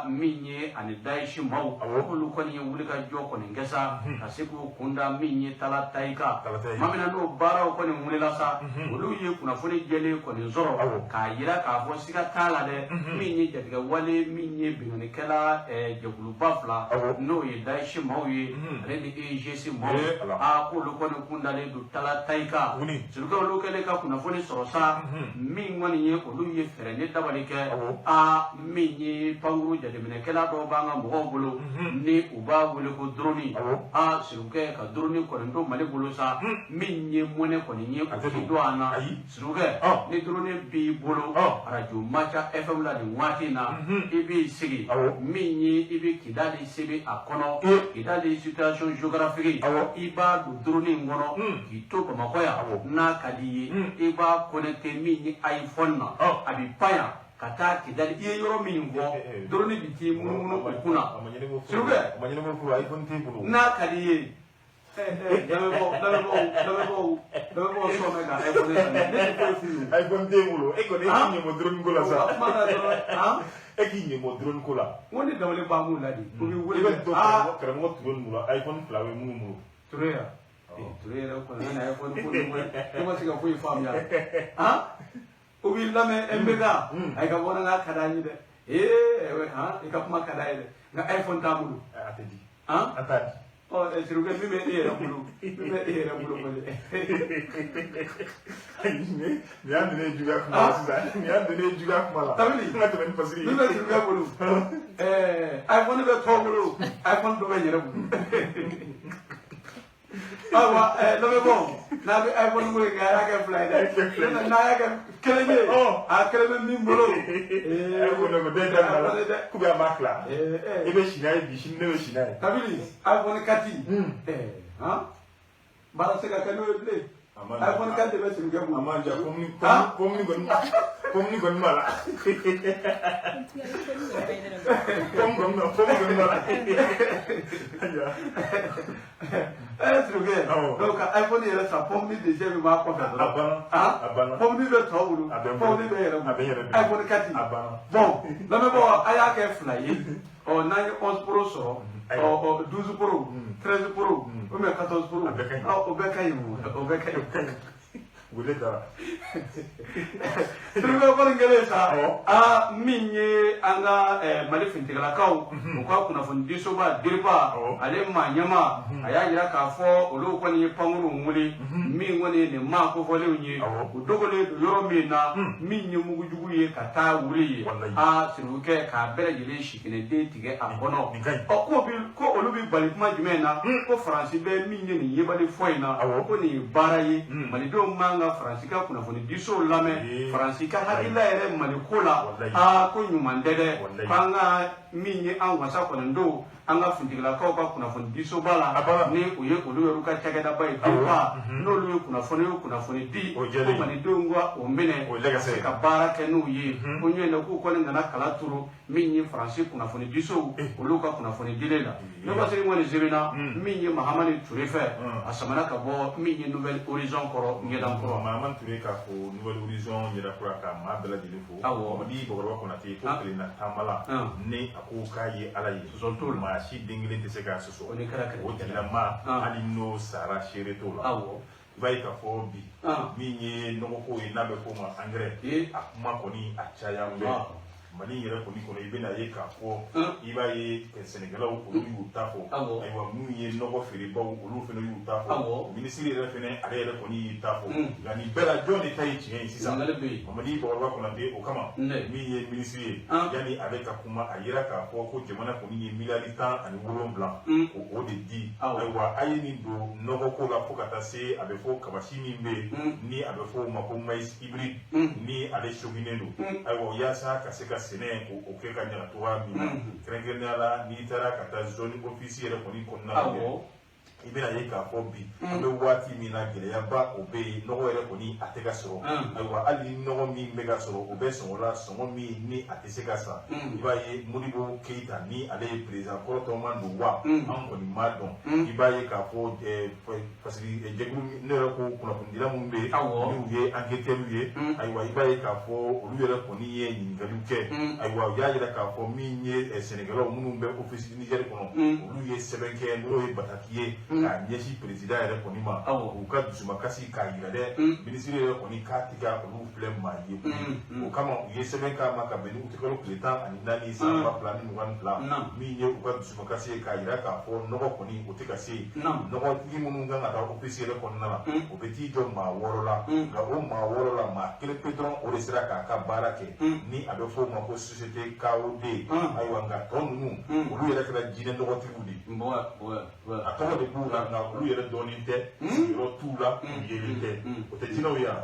minye ani daishi maw ulu ko ni wuli ka joko ni ngesa kasiku kunda minye talataika mamina no bara ko ni wuli la sa ulu ye kuna funi jele ko ni zoro ka yira ka fo sika tala de minye jatiga wale minye binani kala jegulu bafla no ye daishi mawye rendi ejesi maw ko lu ko ni kunda le du talataika suruka ulu kele ka kuna funi sorosa min woni ye olu ye fere ne dabali ke minye panguru jade mine kala do banga mo bolo ni uba wole ko droni suruke ka droni ko ndo Mali bolo sa minye mone ko ni ko do ana suruke ni droni bi bolo radio Macha FM la ni wati na ibi sigi minye ibi kidali sibi akono kidali situation géographique iba do droni ngono kito ko makoya na kadiye iba connecté minye iPhone na abi paya kata kidali iye yoro mingo droni biti munu okuna suruke na kadiye iPhone tebulo eko ne kinye mo drone kola sa kinye mo drone kola woni dawle ba mu ladi ko bi wole kare mo drone mulo iPhone flawe mu Turea. Turea ko na iPhone ko ko siga ko ifam ya. Ha? Ubi lame embega. Ay ka bona nga kadani de. Ha? Ikapuma kadai de. Na iPhone tamulu. Atedi. Ha? Atadi. Oh, siruga mime era bulu. Mime era bulu ko. Mi andene juga kuma sisa. Mi andene juga kuma la. Tabili. Ngata ben pasiri. Mime siruga bulu. iPhone be to bulu. iPhone do be yere bulu. Awa love bon. Na be iPhone mo ga ga fly da. Na ya ga kelenge. Kelenge mi bulu. iPhone go de da ku be makla. Ebe shinai bi shinne be shinai. Tabili. iPhone kati. Ha? Bara se ga kanu play. iPhone kati be siruga bulu. Amanja pomni gon mala. Pom gon mala. Siruga. Donc iPhone yere sa pomni de je ma ko da. Abana. Pomni be to bulu. Pomni be yere. iPhone kati. Bon, la me bo aya ke fly. O 9 11 Pro so. O 12 Pro, 13 Pro, ou même 14 Pro. O beka yi. Wele dara. Siruga ko ngele sa. Minye anga Mali fintigala kaw. Ko kuna fondi so ba dirba ale ma nyama aya yira ka fo olu ko ni panguru nguli min woni ne ma ko fole unyi o dogole yoro min na min nyi mugu jugu ye ka ta wuri siruke ka bere yele shikine de tige akono ko olu bi bali kuma jumena ko France be min nyi ni yebali foina ko ni baraye Mali do manga France ka kuna fondi diso lame France ka hakila ere Mali kola ko nyumandede kanga min nyi an wasa ko ndo anga fundigla ka kuna fondi diso bala ni uye olu yoruka chagada bai ba no lu kuna foni di ko Mali do ngwa o mene ka bara kenu ye ko nyi na ku ko ngana kala turu min nyi France kuna fondi diso olu ka kuna fondi dilela no ba seri ngone zebina min nyi Mahamani Turefe asamana ka bo min nyi Nouvelle Horizon koro ngedam koro Mahamani Ture ka ko Nouvelle Horizon ngeda kura ka ma bela dilifo di bogoro ko na te ko na tamala ne akuka ye alaye zontul ma shi dingile te se ka so o dila ma ali no sara shere to la vai ka fo bi mi nye no ko ina be ko ma engrais akuma ko ni achaya mbe Mali yere ko ni ko ibena ye ka fo iba ye Senegal ko ni utafo aywa mu ye no ko fere ba ko lu fe no utafo ministre yere fene ale yere ko ni utafo yani bela joni tay ci en sisa Mali bo wa ko na de o kama mi ye ministre yani avec ka kuma ayira ka fo ko jamana ko ni milari tan ani wolon blanc o de di aywa ayini do no ko la fo kata se abe fo kabashi mi mbe ni abe fo mako mais hybride ni ale shoginendo aywa yasa ka se ka sene o ke ka nyala to wa mi krengrena la ni tara kata zone officier ko ni konna ibena ye ka fo bi abe wati mi na gele ya ba obe no were ko ni ateka so aywa ali no mi mega so obe so la so mi ni ateseka sa iba ye Modibo Keita ni ale president ko to mando wa an ko ni madon iba ye ka fo fasili jeglu ne ko kuna kundira mu be ni ye enquête ye aywa iba ye ka fo olu yere ko ni ye ni ngalu ke aywa ya yere ka fo mi ye Senegal mu be office Niger ko olu ye sebenke no ye batakiye ka nyeshi president yere ko ni ma o ka dusuma kasi ka yira de ministre yere ko ni ka tiga olu flem ma ye o kama ye sebenka ma ka beni utikolo pleta ani nani sa ba plan ni one plan mi ye o ka dusuma kasi ka yira ka fo no ko ni o tika se no ko ti munu nga ta office yere ko na o beti jo ma worola ga o ma worola ma kele pedron o resira ka barake ni abe fo ma ko société KOD ay wanga tonu olu yere ka jine no ko tribudi atoma de pour na olu yere doninte ro tula yelite o te tino ya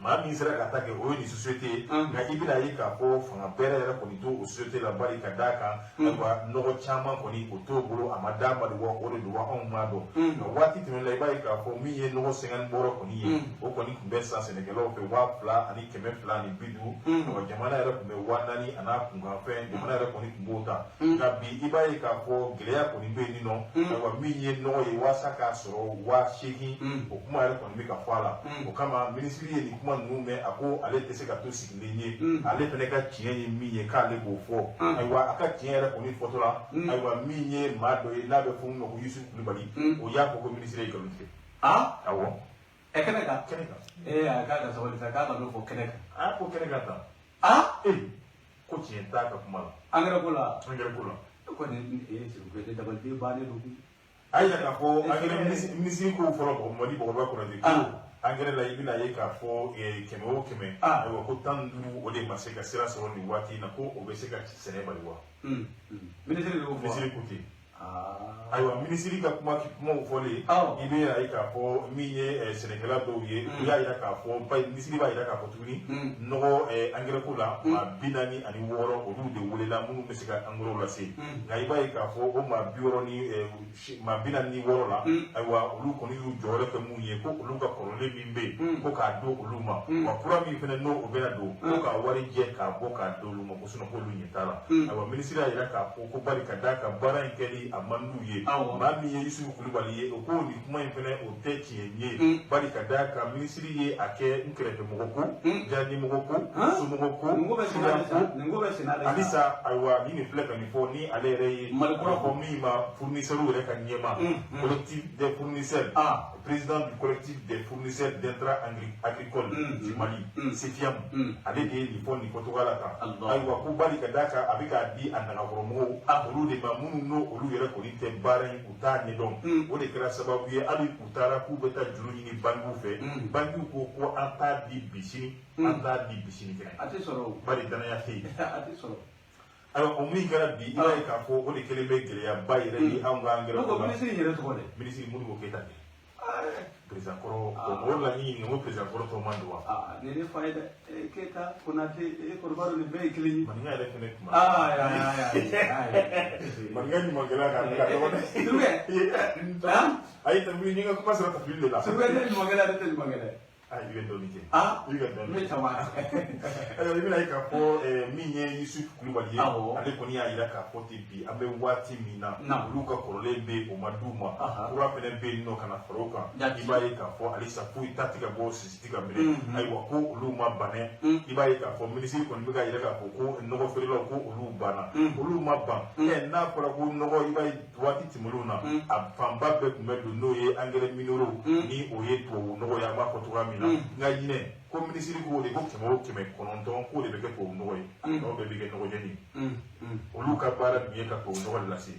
ma mi sera ka take o ni société nga ibina yi ka fo fanga bere yere ko ni to o société la bari ka daka ba no chama ko ni o to buru amada ma do o do wa on ma do no wati tino la bari ka fo mi ye no 50 boro ko ni o ko ni kumbe sa Senegal o fe wa pla ani keme pla ni bidu no jamana yere ko be wanani ana kunga fe jamana yere ko ni kumbota ka bi ibai ka fo geleya ko ni be ni no wa mi ye no ye wasaka soro wa sheki o kuma yere ko ni ka fala o kama ministry ye ni kuma kuma nume ako ale tese ka to sigilenye ale fene ka tiɲɛ ye min ye k'ale b'o fɔ ayiwa a ka tiɲɛ yɛrɛ kɔni fɔtɔ la ayiwa min ye maa dɔ ye n'a bɛ fɔ min ma ko Yusuf Kulibali o y'a fɔ ko ministre ye nkalon tigɛ awɔ kɛnɛ kan a k'a ka sabali sa k'a ka n'o fɔ kɛnɛ kan a y'a fɔ kɛnɛ kan tan ko tiɲɛ t'a ka kuma la angɛrɛ ko la ko kɔni ne dabali bannen don a yira k'a fɔ angɛrɛ ministre ko fɔlɔ Mali Bɔgɔba Konate ko angɛrɛ la i bɛna ye k'a fɔ 100 o 100 ayiwa ko 15 o de ma se ka sira sɔrɔ nin waati in na ko o bɛ se ka sɛnɛ bali wa ministre de y'o fɔ ministre ko ten ayiwa ministre ka kumaw fɔlen i bɛ ye k'a fɔ min ye sɛnɛkɛla dɔw ye u y'a yira k'a fɔ ministre b'a yira k'a fɔ tuguni nɔgɔ angɛrɛ ko la maa 46 olu de welela minnu bɛ se ka angɛrɛw lase nka i b'a ye k'a fɔ o maa 46 la ayiwa olu kɔni y'u jɔyɔrɔ kɛ mun ye ko olu ka kɔrɔlen min bɛ yen ko k'a don olu ma wa kura min fana n'o bɛna don ko k'a wari jɛ k'a bɔ k'a don olu ma ko sinɔn k'olu ɲɛ t'a la ayiwa ministre y'a yira k'a fɔ ko bari ka d'a ka baara in kɛli a man d'u ye maa min ye Yusuf Kulibali ye o ko nin kuma in fana o tɛ tiɲɛ ye bari ka d'a kan ministre ye a kɛ n kɛrɛfɛmɔgɔ ko jardimɔgɔ ko somɔgɔ ko halisa ayiwa ni nin filɛ ka nin fɔ ni ale yɛrɛ ye k'a fɔ min ma fournisseur yɛrɛ ka ɲɛma collectif des fournisseurs président du collectif des fournisseurs d'intrants agricoles du Mali Sefiam ale de ye nin fɔ nin fɔcogoya la tan ayiwa ko bari ka d'a kan a bɛ k'a di a nagakɔrɔmɔgɔw olu de ma minnu n'o olu yɛrɛ kɔni tɛ baara in u t'a ɲɛdɔn o de kɛra sababu ye hali u taara k'u bɛ taa juru ɲini bankiw fɛ bankiw ko an t'a di bi sini an t'a di bi sini kɛnɛ a tɛ sɔrɔ bari danaya tɛ yen a tɛ sɔrɔ ayiwa o min kɛra bi i b'a ye k'a fɔ o de kɛlen bɛ gɛlɛyaba yɛrɛ ye anw ka angɛrɛ ko ministre yɛrɛ tɔgɔ dɛ ministre Modibo Keyita tɛ président kɔrɔ o la ni ɲininka ko président kɔrɔ tɔ man don wa nin ne fa ye dɛ Keyita Konate kɔrɔba dɔ nin bɛɛ ye kelen ye maninka yɛrɛ fɛnɛ tuma maninka ɲuman kɛla ka dɔgɔ dɛ ayi tafili ni ka kuma sera tafili de la ne ɲuman kɛla ne tɛ ɲuman kɛ dɛ i bɛ dɔɔnin kɛ i bɛ caman ayiwa i bɛna ye k'a fɔ min ye Yusuf Kulibali ye ale kɔni y'a yira k'a fɔ ten bi an bɛ waati min na olu ka kɔrɔlen bɛ o ma d'u ma kura fɛnɛ bɛ yen nɔ ka na fara o kan i b'a ye k'a fɔ halisa foyi ta tɛ ka bɔ sisi ka minɛ ayiwa ko olu ma banɛ i b'a ye k'a fɔ minisiri kɔni bɛ ka yira k'a fɔ ko nɔgɔ feerelaw ko olu banna olu ma ban n'a fɔra ko nɔgɔ i b'a ye waati tɛmɛnlenw na a fanba bɛɛ tun bɛ don n'o ye angɛrɛ minéraux ni o ye tubabu nɔgɔ ye an b'a fɔ cogoya min na nka ɲinɛ ko minisiri k'o de ko 100 o 109 k'o de bɛ kɛ tubabu nɔgɔ ye n'o bɛɛ bɛ kɛ nɔgɔjɛni olu ka baara dun ye ka tubabu nɔgɔ lase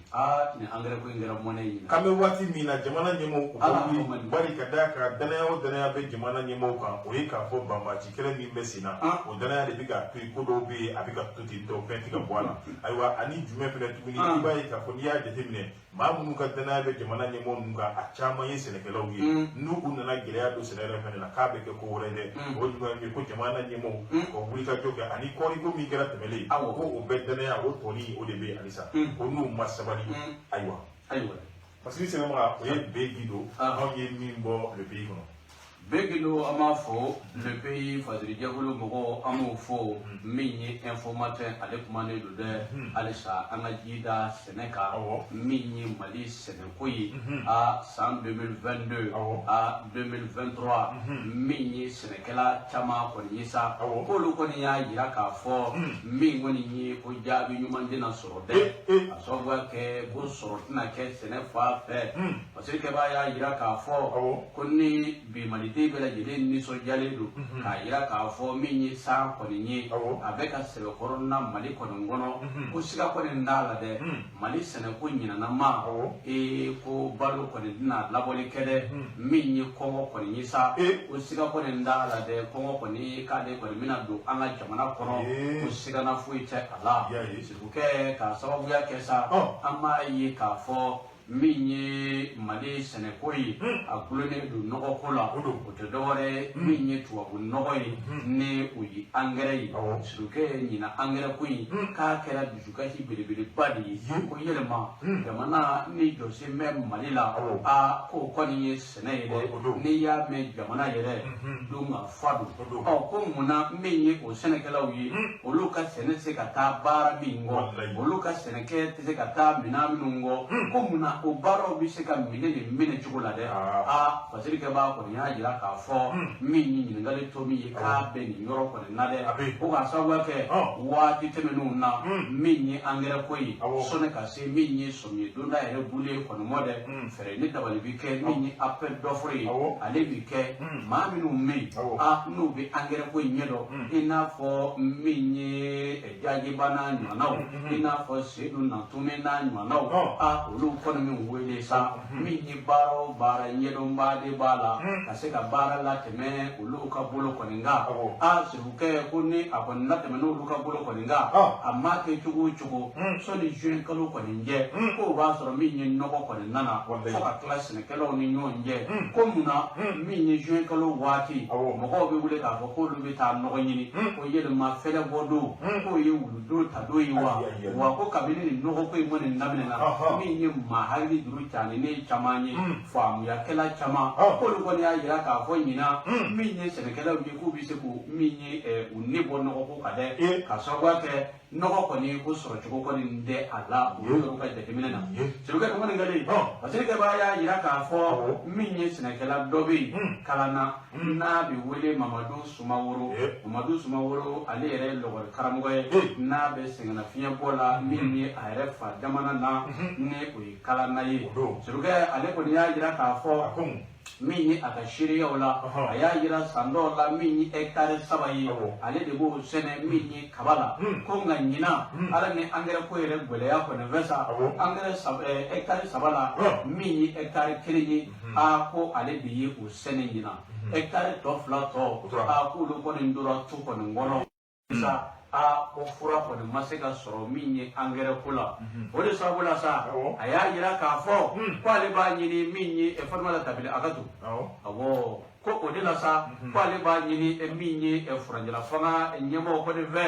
nin angɛrɛ ko in kɛra mɔnɛ ye k'an bɛ waati min na jamana ɲɛmɔgɔw u ka wuli bari ka d'a kan danaya o danaya bɛ jamana ɲɛmɔgɔw kan o ye k'a fɔ banbaaci kɛlɛ min bɛ sen na o danaya de bɛ ka to yen ko dɔw bɛ yen a bɛ ka to ten tɔ fɛn tɛ ka bɔ a la ayiwa ani jumɛn fɛnɛ tuguni i b'a ye k'a fɔ n'i y'a jateminɛ maa minnu ka danaya bɛ jamana ɲɛmɔgɔ ninnu kan a caman ye sɛnɛkɛlaw ye n'u u nana gɛlɛya don sɛnɛ yɛrɛ fɛnɛ na k'a bɛ kɛ ko wɛrɛ dɛ o ɲuman ye ko jamana ɲɛmɔgɔw ka wuli ka jɔ kɛ ani kɔɔriko min kɛra tɛmɛlen ko o bɛɛ danaya o tɔni o de bɛ yen halisa ko n'u ma sabali ayiwa parce que sɛnɛmaga o ye bɛɛ gido anw ye min bɔ le pays kɔnɔ bɛɛ gido an b'a fɔ le pays fasirijɛkulu mɔgɔw an b'o fɔ min ye informateur ale kumanen don dɛ halisa an ka jida sɛnɛ kan min ye Mali sɛnɛko ye a san 2022 a 2023 min ye sɛnɛkɛla caman kɔni ye sa k'olu kɔni y'a yira k'a fɔ min kɔni ye ko jaabi ɲuman tɛna sɔrɔ dɛ a sababuya kɛ ko sɔrɔ tɛna kɛ sɛnɛ fan fɛ parce que kɛbaa y'a yira k'a fɔ ko ni bi Mali den bɛɛ lajɛlen nisɔndiyalen don k'a yira k'a fɔ min ye san kɔni ye a bɛ ka sɛbɛkɔrɔ Mali kɔni kɔnɔ ko siga kɔni t'a la dɛ Mali sɛnɛko ɲinana ma ko balo kɔni tɛna labɔli kɛ dɛ min ye kɔngɔ kɔni ye sa ko siga kɔni t'a la dɛ kɔngɔ kɔni k'ale kɔni bɛna don an ka jamana kɔnɔ ko sigana foyi tɛ a la kɛ k'a sababuya kɛ sa an b'a ye k'a fɔ min ye Mali sɛnɛko ye a gulonnen don nɔgɔko la o tɛ dɔwɛrɛ min ye tubabu nɔgɔ ye ni o ye angɛrɛ ye surukɛ ɲina angɛrɛ ko in k'a kɛra dusukasi belebeleba de ye ko yɛlɛma jamana ni jɔsen bɛ Mali la k'o kɔni ye sɛnɛ ye dɛ n'i y'a mɛn jamana yɛrɛ don ka fa don ko munna min ye o sɛnɛkɛlaw ye olu ka sɛnɛ tɛ se ka taa baara min kɔ olu ka sɛnɛkɛ tɛ se ka taa minɛn minnu kɔ ko munna na o baro bi se ka mine chugo la de fasiri ke ba ko nya jira ka fo min ni ngale to mi ka be ni yoro ko na de ko ga sa wa ke wa ti temenu na min ni angere ko yi so ne ka se min ni so mi do na ere bule ko no mode fere ni tabali bi ke min ni appel d'offre ale bi ke ma mi no mi no bi angere ko yi nyedo ina fo min ni jaji bana nyana ina fo se do na tume na nyana olu ko mi wele sa min ni baro bara nyedo mbade bala kase ka bara la teme olu ka bolo ko ninga siruke ko ni akon na teme no olu ka bolo ko ninga amma ke chugu so ni juen kalo ko ninge ko ba so min ni no ko nana fo ka class ne kalo ni nyonje ko muna min ni juen kalo wati mo ko be wule ka ko lu be ta no nyini ko yele ma fele bodo ko ye wulu do ta do yiwa wa ko kabini ni no ko mo ni nabene na min ni ma hali duru tani ne chamanye famu ya kela chama ko lu ko ni ayira ka fo nyina min ni sene kala bi ku bi se ku min ni unni bo no ko ka de ka so gwa ke no ko ni ko so chugo ko ni de ala o ka de mina na chugo ko ni ngale asiri ke ba ya ayira ka fo min ni sene kala dobi kala na bi wele Mamadou Soumaworo ale yɛrɛ lɔgɔli karamɔgɔ ye n'a bɛ sɛgɛnna fiɲɛ bɔ la min ni a yɛrɛ fa jamana na ni o ye kalanna ye surukɛ ale kɔni y'a jira k'a fɔ min ni a ka seereyaw la a y'a jira san dɔw la min ni hectare 3 ye ale de b'o sɛnɛ min ni kaba la ko nka ɲina ala ni angɛrɛ ko yɛrɛ gwɛlɛya kɔni fɛ sa angɛrɛ hectare 3 la min ni hectare 1 ye ko ale de ye o sɛnɛ ɲina hectare tɔ 2 tɔ k'olu kɔni dora tu kɔni kɔnɔ sa ko fura kɔni ma se ka sɔrɔ min ye angɛrɛ ko la o de sababu la sa a y'a jira k'a fɔ ko ale b'a ɲini min ye Fatumata Tabili Akatu awɔ ko o de la sa ko ale b'a ɲini min ye Furanjala fanga ɲɛmɔgɔ kɔni fɛ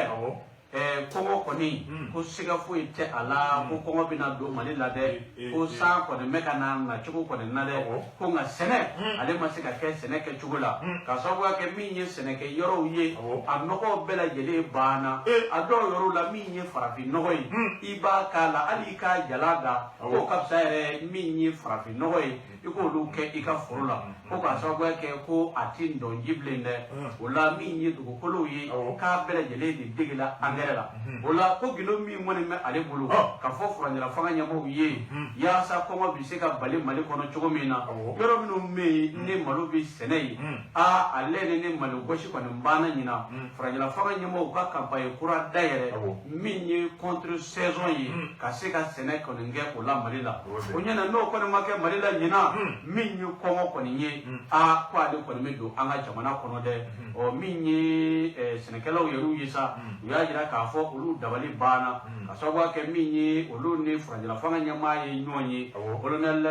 kɔngɔ kɔni ko siga foyi tɛ a la ko kɔngɔ bɛna don Mali la dɛ ko san kɔni bɛ ka na nacogo kɔni na dɛ ko nka sɛnɛ ale ma se ka kɛ sɛnɛ kɛcogo la ka sababu kɛ min ye sɛnɛkɛ yɔrɔw ye a nɔgɔw bɛɛ lajɛlen banna a dɔw yɔrɔw la min ye farafin nɔgɔ ye i b'a k'a la hali i k'a jala da k'o ka fisa yɛrɛ min ye farafin nɔgɔ ye i k'olu kɛ i ka foro la ko ka sababu kɛ ko a ti dɔn ji bilen dɛ o la min ye dugukolow ye k'a bɛɛ lajɛlen de degela angɛrɛ la o la ko gindo min kɔni bɛ ale bolo ka fɔ Furanjala fanga ɲɛmɔgɔw ye yaasa kɔngɔ bi se ka bali Mali kɔnɔ cogo min na yɔrɔ minnu bɛ yen ni malo bi sɛnɛ yen ale ni malo gosi kɔni banna ɲina Furanjala fanga ɲɛmɔgɔw ka campagne kura dayɛlɛ min ye contre saison ye ka se ka sɛnɛ kɔni kɛ o la Mali la o ɲɛna n'o kɔni ma kɛ Mali la ɲina min ye kɔngɔ kɔni ye ko ale kɔni bɛ don an ka jamana kɔnɔ dɛ min ye sɛnɛkɛlaw yɛrɛ ye sa u y'a jira k'a fɔ olu dabali banna ka sababu kɛ min ye olu ni Furanjala fanga ɲɛmaa ye ɲɔgɔn ye colonel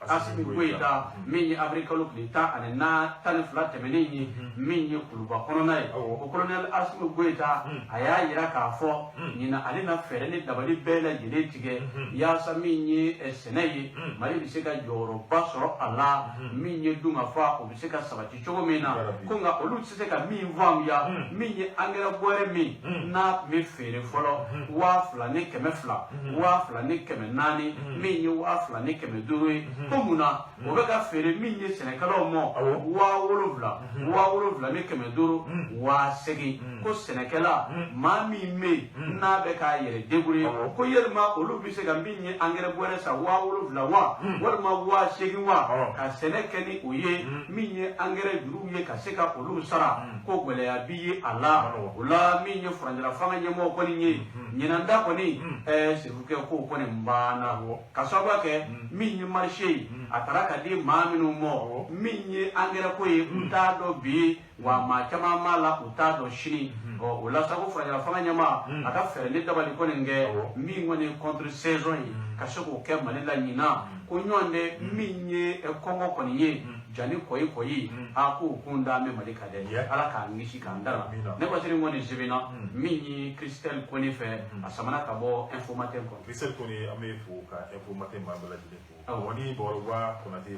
Asimi Goita min ye avril kalo tile 12 tɛmɛnen ye min ye Kuluba kɔnɔna ye o colonel Asimi Goita a y'a jira k'a fɔ ɲina ale na fɛɛrɛ ni dabali bɛɛ lajɛlen tigɛ yaasa min ye sɛnɛ ye Mali bɛ se ka jɔyɔrɔba sɔrɔ a la min ye dunkafa o bɛ se ka sabati cogo min na ko nka olu tɛ se ka min faamuya min ye angɛrɛ bɔrɛ min n'a tun bɛ feere fɔlɔ 2000 ni 200 2000 ni 400 min ye 2000 ni 500 ye ko munna o bɛ ka feere min ye sɛnɛkɛlaw ma 7000 ni 500 8,000 ko sɛnɛkɛla maa min bɛ yen n'a bɛ k'a yɛrɛ débrouiller ko yalima olu bɛ se ka min ye angɛrɛ bɔrɛ sa 7000 wa walima 8,000 wa ka sɛnɛ kɛ ni o ye min ye angɛrɛ juruw ye ka se ka olu sara ko gɛlɛya bi ye a la o la min ye Furanjala fanga ɲɛmɔgɔ kɔni ye ɲinanda kɔni sefukɛ ko kɔni banna ka sababu kɛ min ye marché a taara ka di maa minnu ma min ye angɛrɛ ko ye u t'a dɔn bi wa maa caman b'a la u t'a dɔn sini o la sago Furanjala fanga ɲɛmaa a ka fɛɛrɛ ni dabali kɔni kɛ min kɔni contre saison ye ka se k'o kɛ Mali la ɲina ko ɲɔgɔn de min ye kɔngɔ kɔni ye jani koyi k'o kun da mɛ Mali ka dɛ ala k'an kisi k'an dara ne basiri kɔni sɛbɛnna min ye Christelle Kone fɛ a samana ka bɔ Infos Matin kɔnɔ. Christelle Kone an bɛ fo ka Infos Matin maa bɛɛ lajɛlen fo. wani borwa konate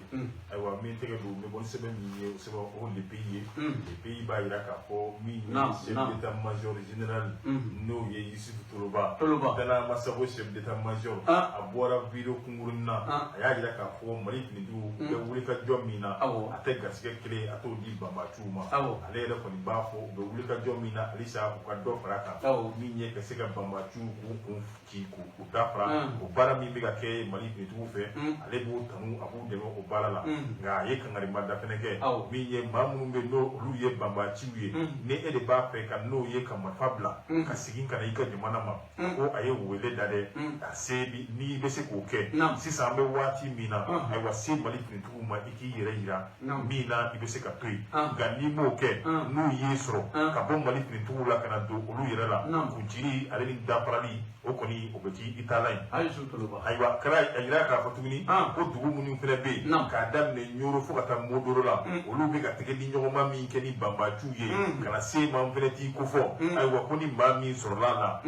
aywa min tege do me bon sebe mi sebe on les pays ba ira ka ko mi chef d'état-major général no ye Yusuf Toloba dana masabo chef d'état-major abora video kunguruna aya ira ka ko mari ni du be wuli ka jomina ate gasike kile ato di bamba chuma ale da ko ni ba fo be wuli ka jomina alisa ko ka do faraka mi nye ka sega bamba chu ku ki ku dafra o bara mi be ka ke mari ni du fe ale bo tanu abu de o bara la nga ye kan ngari manda feneke mi ye mamu be no lu ye bamba chiwe ne e de ba fe kan no ye kan mafabla ka sigin kana ika jumana ma ko aye wele dade asebi ni be se ko ke si sambe wati mina ay wasi mali ni du ma iki yere yira mina ibe se ka toy ga ni mo ke no ye soro ka bon mali ni du la kana do lu yere la ku jiri ale ni da parali o koni o be ti italai aywa kala ayira ka fatumi ko dugu munu fere be ka damne nyoro fo kata modoro la olu be ka tege di nyoma mi ke ni bamba chuye kana se ma fere ti ko fo aywa ko ni mami sorola la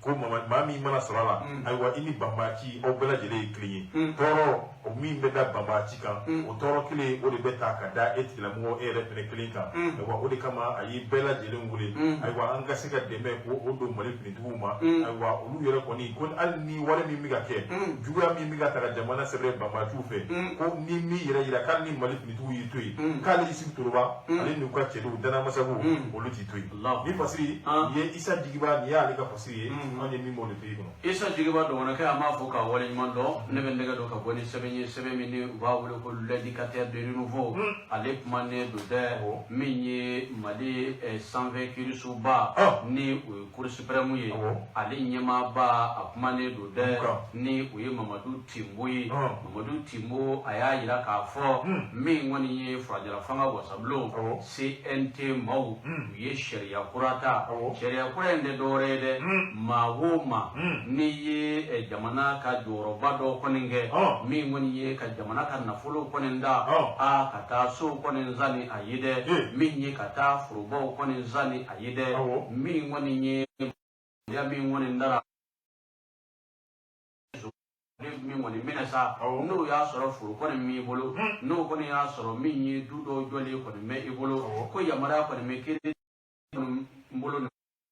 ko mami mana sorola aywa ini bamba chi o bela jele kliye toro o mi be da bamba chi kan o toro kile o de beta ka da etila mo e re fere kliye kan aywa o de kama ayi bela jele ngule aywa anga se ka deme ko o do mali fini tuma aywa olu yere ko ni kon al ni wala mi miga ke juga mi miga ta jamana sebre bamba chu fe ko ni mi yere yira kan ni mali fini tu yi toyi kale isi turuba ale ni ko chedo dana masabu olu ti toyi ni fasiri ye isa digiba ni ya ale ka fasiri onye mi mo le toyi kono isa digiba do wona ka ma fo ka wala ni mando ne ben daga do ka boni sebe mini ba wala ko l'éducateur de renouveau ale mané do de minye mali 120 kg ba ni cour suprême ye ale nyema ba apmane do de ni uye Mamadou Timbo aya yira ka fo mi ngoni ye frajala fanga wasablo CNT mau ye sharia kurata sharia kurende dore de mawoma ni ye jamana ka joro bado koninge mi ngoni ye ka jamana ka nafulo konenda a kata so konin zani ayide mi ye kata furubo konin zani ayide mi ngoni ye ya mi ngoni ndara mi ngoni minasa no ya soro furu ko mi bolo no ko ya soro mi yi dudo jole ko me ibolo ko yamara ko me kiri mbolo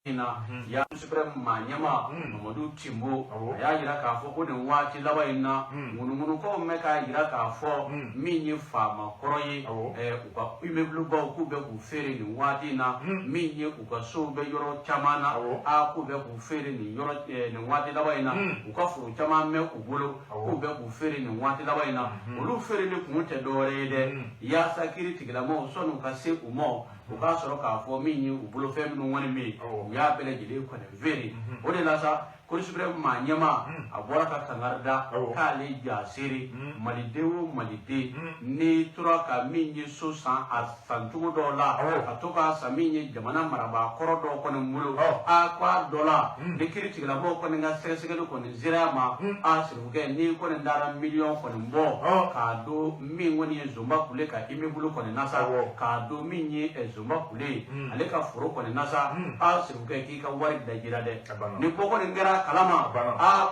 ina ya supreme manyama Mamadou Timbo ya yira ka fo ko den wati lawa ina munu ko me ka yira ka fo mi yi fama koroyi uka imeblu ba ku be ku fere ni wati na mi yi uka so be yoro chamana a ku be ku fere ni yoro ni wati lawa ina uka furu chama me ku bolo ku be ku fere ni wati lawa ina olu fere ni ku te dore de ya security gila mo so no ka se umo uka soro ka fo mi yi ubulo fe mi woni mi ya bele jide ko ne veri o de la sa ko supreme manyama abora ka kangarda ka le jasiri malidewo malide ni tura ka minyi so san asantugo dola atoka sa minyi jamana maraba korodo ko ne mulo akwa dola de kiriti la mo ko ne nga sesegelo ko ne zirama asiruke ni ko ne ndara million ko ne mbo ka do mi woni zumba kule ka imebulu ko ne nasa ka do minyi zumba kule ale ka furo ko ne nasa asiruke ki ka wari da jirade ni ko ne ngara kalama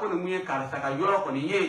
ko ni muye karisa ka yoro ko ni ye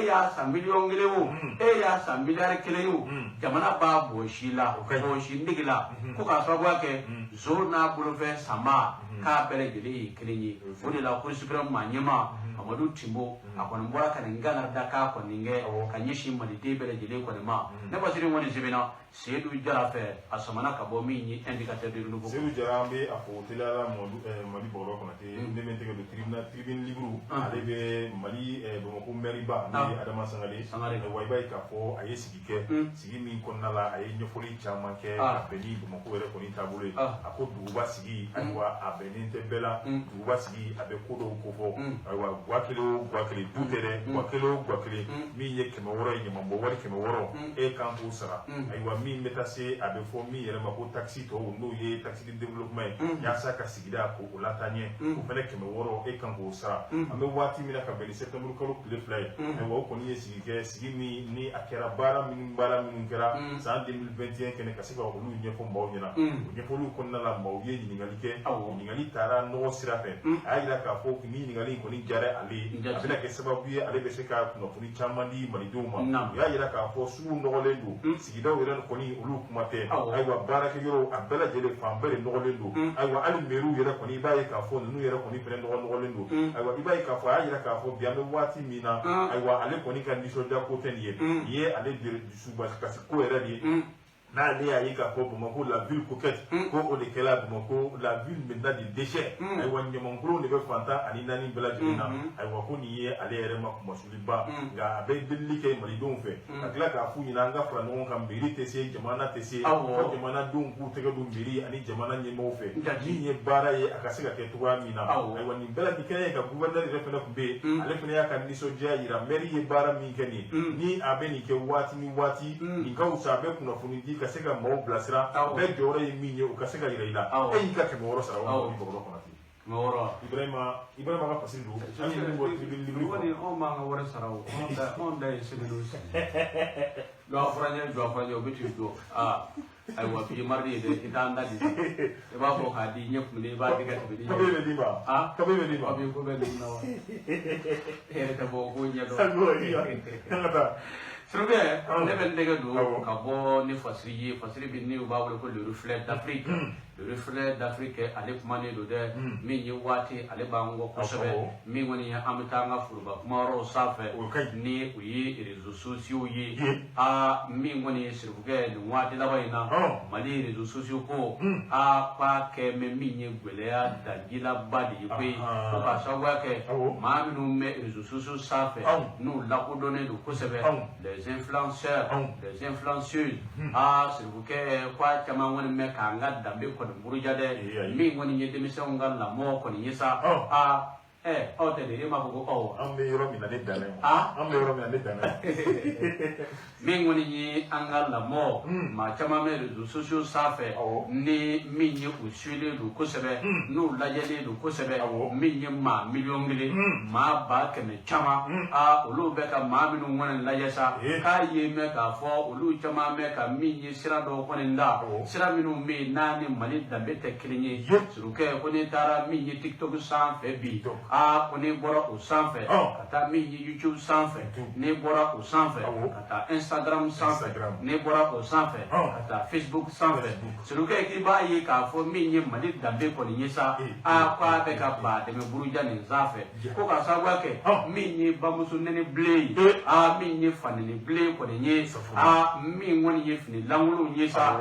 ya sa million gelewo ya sa milliard kelewo jamana ba boshila boshi ndigila ko ka so gwa ke zona bulufe sama ka bele gele kelenyi o de la ko supreme manyema Mamadou Timbo akon mbora kan ngana daka ko ninge kanyishi malite bele gele ko ma ne basiri woni jibina Seydou Jarafe asamana ka bo mi ni indicateur de nouveau Seydou Jarambe afo telala mali boro ko te ne mente ko tribune libru ale be mali bo ko meriba ni adama sangale waybai ka fo aye sigike sigi min konnala aye nyofoli chama ke abeni bo ko were ko ni tabule akodu ba sigi aywa abeni te bela duba sigi abe kodo ko fo aywa gwakele dutere gwakele mi ye keme woro ye mambo wari keme woro e kan ko sara aywa mi metase abe fo mi yere mako taxi to no ye taxi de développement ya saka sigida ko ulatanye ko fele keme woro e kan ko sara ame wati mi na ka beli septembre ko le fly aywa ko ni sigike sigi ni akera bara min kera sa 2021 kene ka siga ko lu nye fo mbaw nyina nye fo lu ko kɔnɔna la maaw ye ɲininkali kɛ ɲininkali taara nɔgɔ sira fɛ a y'a yira k'a fɔ ni ɲininkali in kɔni diyara ale a bɛna kɛ sababu ye ale bɛ se ka kunnafoni caman di malidenw ma u y'a yira k'a fɔ sugu nɔgɔlen don sigidaw yɛrɛ kɔni olu kuma tɛ ayiwa baarakɛyɔrɔ a bɛɛ lajɛlen fan bɛɛ de nɔgɔlen don ayiwa hali mairie yɛrɛ kɔni i b'a ye k'a fɔ ninnu yɛrɛ kɔni fɛnɛ nɔgɔlen don ayiwa i b'a ye k'a fɔ a y'a yira k'a fɔ bi an bɛ waati min na ayiwa ale kɔni ka nisɔndiya ko tɛ nin ye nin ye ale dusubasi kasi ko yɛrɛ de ye n'ale y'a ye k'a fɔ Bamako la ville coquette ko o de kɛla Bamako la ville maintenant du déchet ayiwa ɲamankolon de bɛ fantan ani naani bɛɛ lajɛlen na ayiwa ko nin ye ale yɛrɛ ma kumasoliba nka a bɛ delili kɛ malidenw fɛ ka tila k'a f'u ɲɛna an ka fara ɲɔgɔn kan mairie tɛ se jamana tɛ se fo jamanadenw k'u tɛgɛ don mairie ani jamana ɲɛmɔgɔw fɛ min ye baara ye a ka se ka kɛ cogoya min na ayiwa nin bɛɛ lajɛlen kɛnɛ ka gouverneur yɛrɛ fɛnɛ tun bɛ yen ale fɛnɛ y'a ka nisɔndiya yira mairie ye baara min kɛ nin ni a bɛ nin kɛ waati ni waati nin ka wusa a bɛ kunnafoni di ka se ka maaw bilasira bɛɛ jɔyɔrɔ ye min ye u ka se ka yira i la e y'i ka 100 sara wa ni bɔgɔ kɔnɔ ten Ibrahima ka pasi don an ye ko tribune woni on ma nga wara sara o on da ye semaine do afranya o bitu do ay wa bi mardi de idan da di e ba ko ha di nyep ni ba diga be di ko be di ba ko be di ba ko be di na wa e ta bo ko nya do Sruge, ne bɛ nɛgɛ don ka bɔ ni fasiri bi ni u b'a wele ko le reflet d'Afrique le reflet d'Afrique ale kumanen don dɛ min ye waati ale b'an kɔ kosɛbɛ min kɔni ye an bɛ taa an ka foroba kumayɔrɔw sanfɛ ni u ye réseaux sociaux ye min kɔni ye Sirifukɛ nin waati laban in na Mali réseaux sociaux ko k'a kɛ mɛ min ye gɛlɛya dajilaba de ye koyi ko k'a sababuya kɛ maa minnu bɛ réseaux sociaux sanfɛ n'u lakodɔnnen don kosɛbɛ les influenceurs, les influenceuses, s'il vous plaît, quoi, tu m'as dit, mais quand on a d'abord qu'on bourgeade, mais on y est démission, on a la mort, qu'on y est ça, t'es dit, ma beaucoup, on met Europe in l'année dernière, on met Europe in l'année dernière, mais on y est en la mort, ma chama mère de sociaux ça fait, ni mini ou suivre le Kosovo, nous la yale le Kosovo, mini ma million mille, ma bac me chama, au loup beka ma minu one la yasa, kaye meka for, au loup chama meka mini sirado konenda, siraminu me nani malit da bete cligné, sur lequel on est à mini TikTok sans fait bi, on est bora au sans fait, kata mini YouTube sans fait, ne bora au sans fait, kata Instagram sans fait, ne bora au sans fait, kata Facebook sans fait, sur lequel qui va y a for mini malit da be konye sa, quoi beka ba de me buruja ne zafe, koka sawa ke, mini bamusu nene blé, mini fanene blé konye, mi woni yefni langulu yesa,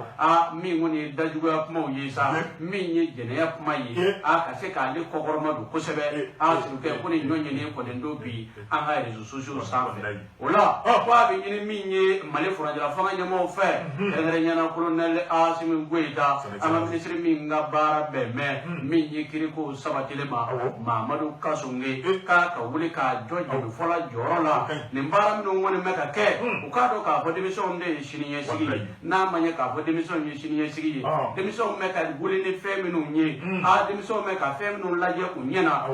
mi woni dajuga mo yesa, mini jene kuma ye, kase ka le kokoroma du kosebe, siruke koni nyonye ne konendo bi, anga réseaux sociaux sanfɛ. Ola, kwa bi nyini minye male furajala fanga nyamo fe, ngere nyana colonel Assimi Goïta, anga ministre minga bara beme, minye kiriko sabatilema, Mamadou Kasonge, ka wuli ka jojo fola jorola, nimbara mino ngone meka ke, ukado ka fo démission de chiniye sigi, na manye ka fo démission ye chiniye sigi, démission meka wuli ni fe mino nye, démission meka fe mino laje kunyena,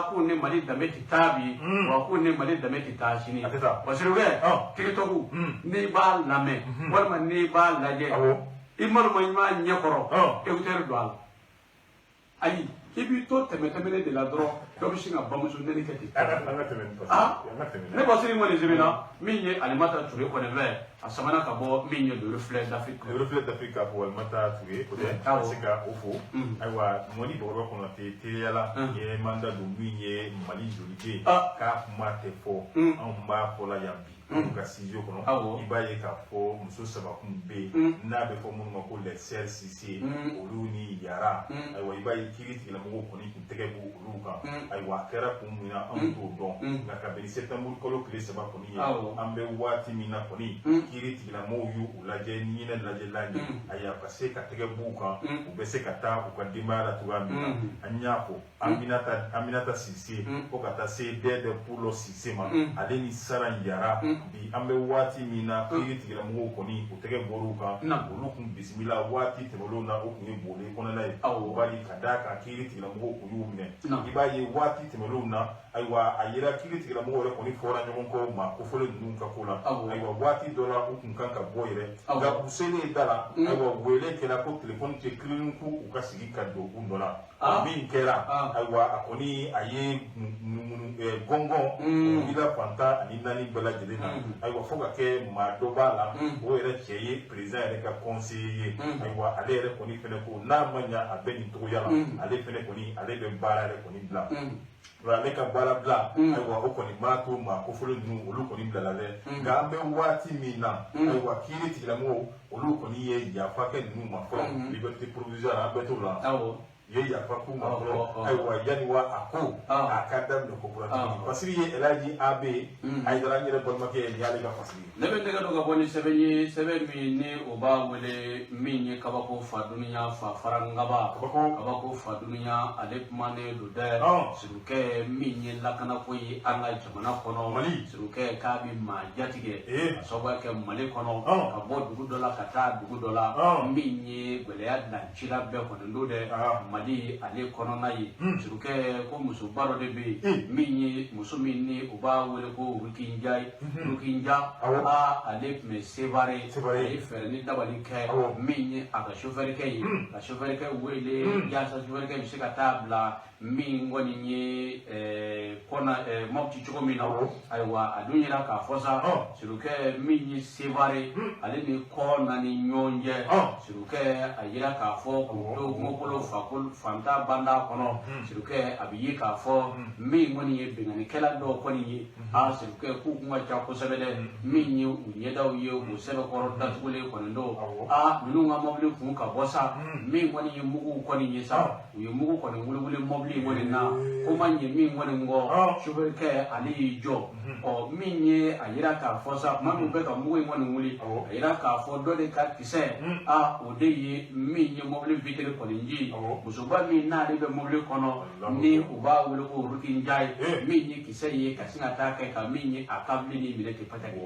ku ne mali dameti tabi, wa ku ne mali dameti tashini. Wasiruge, tikitoku, ni ba lame, walma ni ba laje, imaru manyma nyekoro, écouteur doual. Ayi, ibi to tɛmɛtɛmɛnen de la dɔrɔn dɔ bɛ sin ka bamuso neni kɛ ten. Ne bɔsiri ŋɔni zimina min ye Alimata Ture kɔni fɛ a samana ka bɔ min ye le reflet d'Afrique. Le reflet d'Afrique ka bɔ Alimata Ture o tɛ a se ka o fo ayiwa mɔni bɔgɔdɔ kɔnɔ teliyala ye mandat don min ye Mali joliden k'a kuma tɛ fɔ anw b'a fɔ la yan bi. Anw ka studio kɔnɔ i b'a ye k'a fɔ muso saba kun bɛ yen n'a bɛ fɔ minnu ma ko les sœurs Cissé olu ni Yara ayiwa i b'a ye kiiri tigilamɔgɔw kɔni kun tɛgɛ b'u olu kan ayiwa a kɛra kun min na anw t'o dɔn nka kabini septembre kalo tile 3 kɔni ye an bɛ waati min na kɔni kiiri tigilamɔgɔw y'u lajɛ ni ɲinɛ lajɛlan ye ayiwa ka se ka tɛgɛ b'u kan u bɛ se ka taa u ka denbaya la cogoya min na an y'a fɔ Aminata Cissé fo ka taa se Dɛdɛ Pulo Cissé ma ale ni Sara Yara bi an bɛ waati min na kiiri tigilamɔgɔw kɔni u tɛgɛ bɔr'u kan olu kun bisimila waati tɛmɛnlenw na o kun ye boli kɔnɔna ye bari ka d'a kan kiiri tigilamɔgɔw kun y'u minɛ i b'a ye waati tɛmɛnlenw na ayiwa a yera kiiri tigilamɔgɔw yɛrɛ kɔni fɔra ɲɔgɔn kɔ ma kofɔlen ninnu ka ko la ayiwa waati dɔ la deja ukun kan ka bɔ yɛrɛ nka u selen da la ayiwa wele kɛra ko telefɔni tɛ kilen ko u ka sigi ka don u nɔ la min kɛra ayiwa a kɔni a ye gɔngɔn o wulila fantan ani naani bɛɛ lajɛlen na ayiwa fo ka kɛ maa dɔ b'a la o yɛrɛ cɛ ye président yɛrɛ ka conseiller ye ayiwa ale yɛrɛ kɔni fɛnɛ ko n'a ma ɲa a bɛ nin cogoya la ale fɛnɛ kɔni ale bɛ baara yɛrɛ kɔni bila ale ka baara bila ayiwa o kɔni b'a to maa kofɔlen ninnu olu kɔni bilala dɛ nka an bɛ waati min na ayiwa kiiri tigilamɔgɔw olu kɔni ye yafa kɛ ninnu ma fɔlɔ liberté provisoire an bɛ t'o la ye yafa k'u ma fɔlɔ ayiwa yanni wa a ko a ka daminɛ ko kura tuguni fasiri ye Elhaji Abe Ayidara n yɛrɛ balimakɛ ye nin y'ale ka fasiri ne bɛ nɛgɛ dɔ ka bɔ ni sɛbɛn ye sɛbɛn min ni o b'a wele min ye kabako fadunuya fa farangaba kabako fadunuya ale kumanen don dɛ surukɛ min ye lakanako ye an ka jamana kɔnɔ surukɛ k'a bɛ maa jatigɛ ka sababu kɛ Mali kɔnɔ ka bɔ dugu dɔ la ka taa dugu dɔ la min ye gɛlɛya dancila bɛɛ kɔni don dɛ Mali ale kɔnɔna ye surukɛ ko musoba dɔ de bɛ yen min ye muso min ni o b'a wele ko Rukinja ale tun bɛ Sevare a ye fɛɛrɛ ni dabali kɛ min ye a ka chauffeur-kɛ ye ka chauffeur-kɛ wele yaasa chauffeur-kɛ bɛ se ka taa bila min kɔni ye Mopti cogo min na ayiwa a dun yera k'a fɔ sa surukɛ min ye Sevare ale ni kɔ na ni ɲɔgɔn cɛ surukɛ a yera k'a fɔ k'o to kungokolo fantan banda kɔnɔ surukɛ a bɛ ye k'a fɔ min kɔni ye bingannikɛla dɔw kɔni ye surukɛ k'u kun ka ca kosɛbɛ dɛ min ye u ɲɛdaw ye o sɛbɛkɔrɔ datugulen kɔni don ninnu ka mɔbili kun ka bɔ sa min kɔni ye mugu kɔni ye sa u ye mugu kɔni wuli mɔbili kɔni na ko ma ɲɛ min kɔni kɔ chauffeur-kɛ ale y'i jɔ min ye a yira k'a fɔ sa tuma min bɛ ka mugu in kɔni wuli a yira k'a fɔ dɔ de ka kisɛ o de ye min ye mɔbili vitre kɔni ji musoba min n'ale bɛ mɔbili kɔnɔ ni u b'a wele ko Rukinja ye min ye kisɛ ye ka sin ka taa kɛ ka min ye a kabili ni minɛ tɛ pataki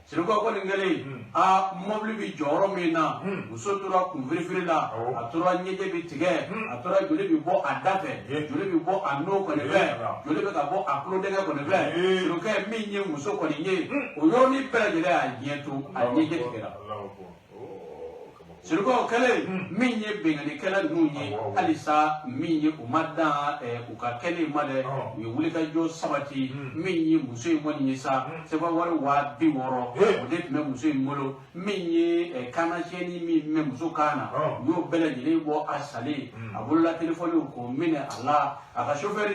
surukɛ kɔni kɛlen mɔbili bɛ jɔyɔrɔ min na muso tora kun firifiri la a tora ɲɛjɛ bɛ tigɛ a tora joli bɛ bɔ a da fɛ joli bɛ bɔ a n'o kɔni fɛ joli bɛ ka bɔ a kulodɛgɛ kɔni fɛ surukɛ min ye muso kɔni ye o yɔrɔnin bɛɛ lajɛlen y'a diɲɛ to a ɲɛjɛ tigɛra surukɛw kɛlen min ye bingannikɛla ninnu ye halisa min ye u ma dan u ka kɛlen ma dɛ u ye wulikajɔ sabati min ye muso in kɔni ye sa sɛbɛnwari 60,000 o de tun bɛ muso in bolo min ye kannasiyɛnni min bɛ muso kan na u y'o bɛɛ lajɛlen bɔ a salen a bolola telefɔni k'o minɛ a la a ka chauffeur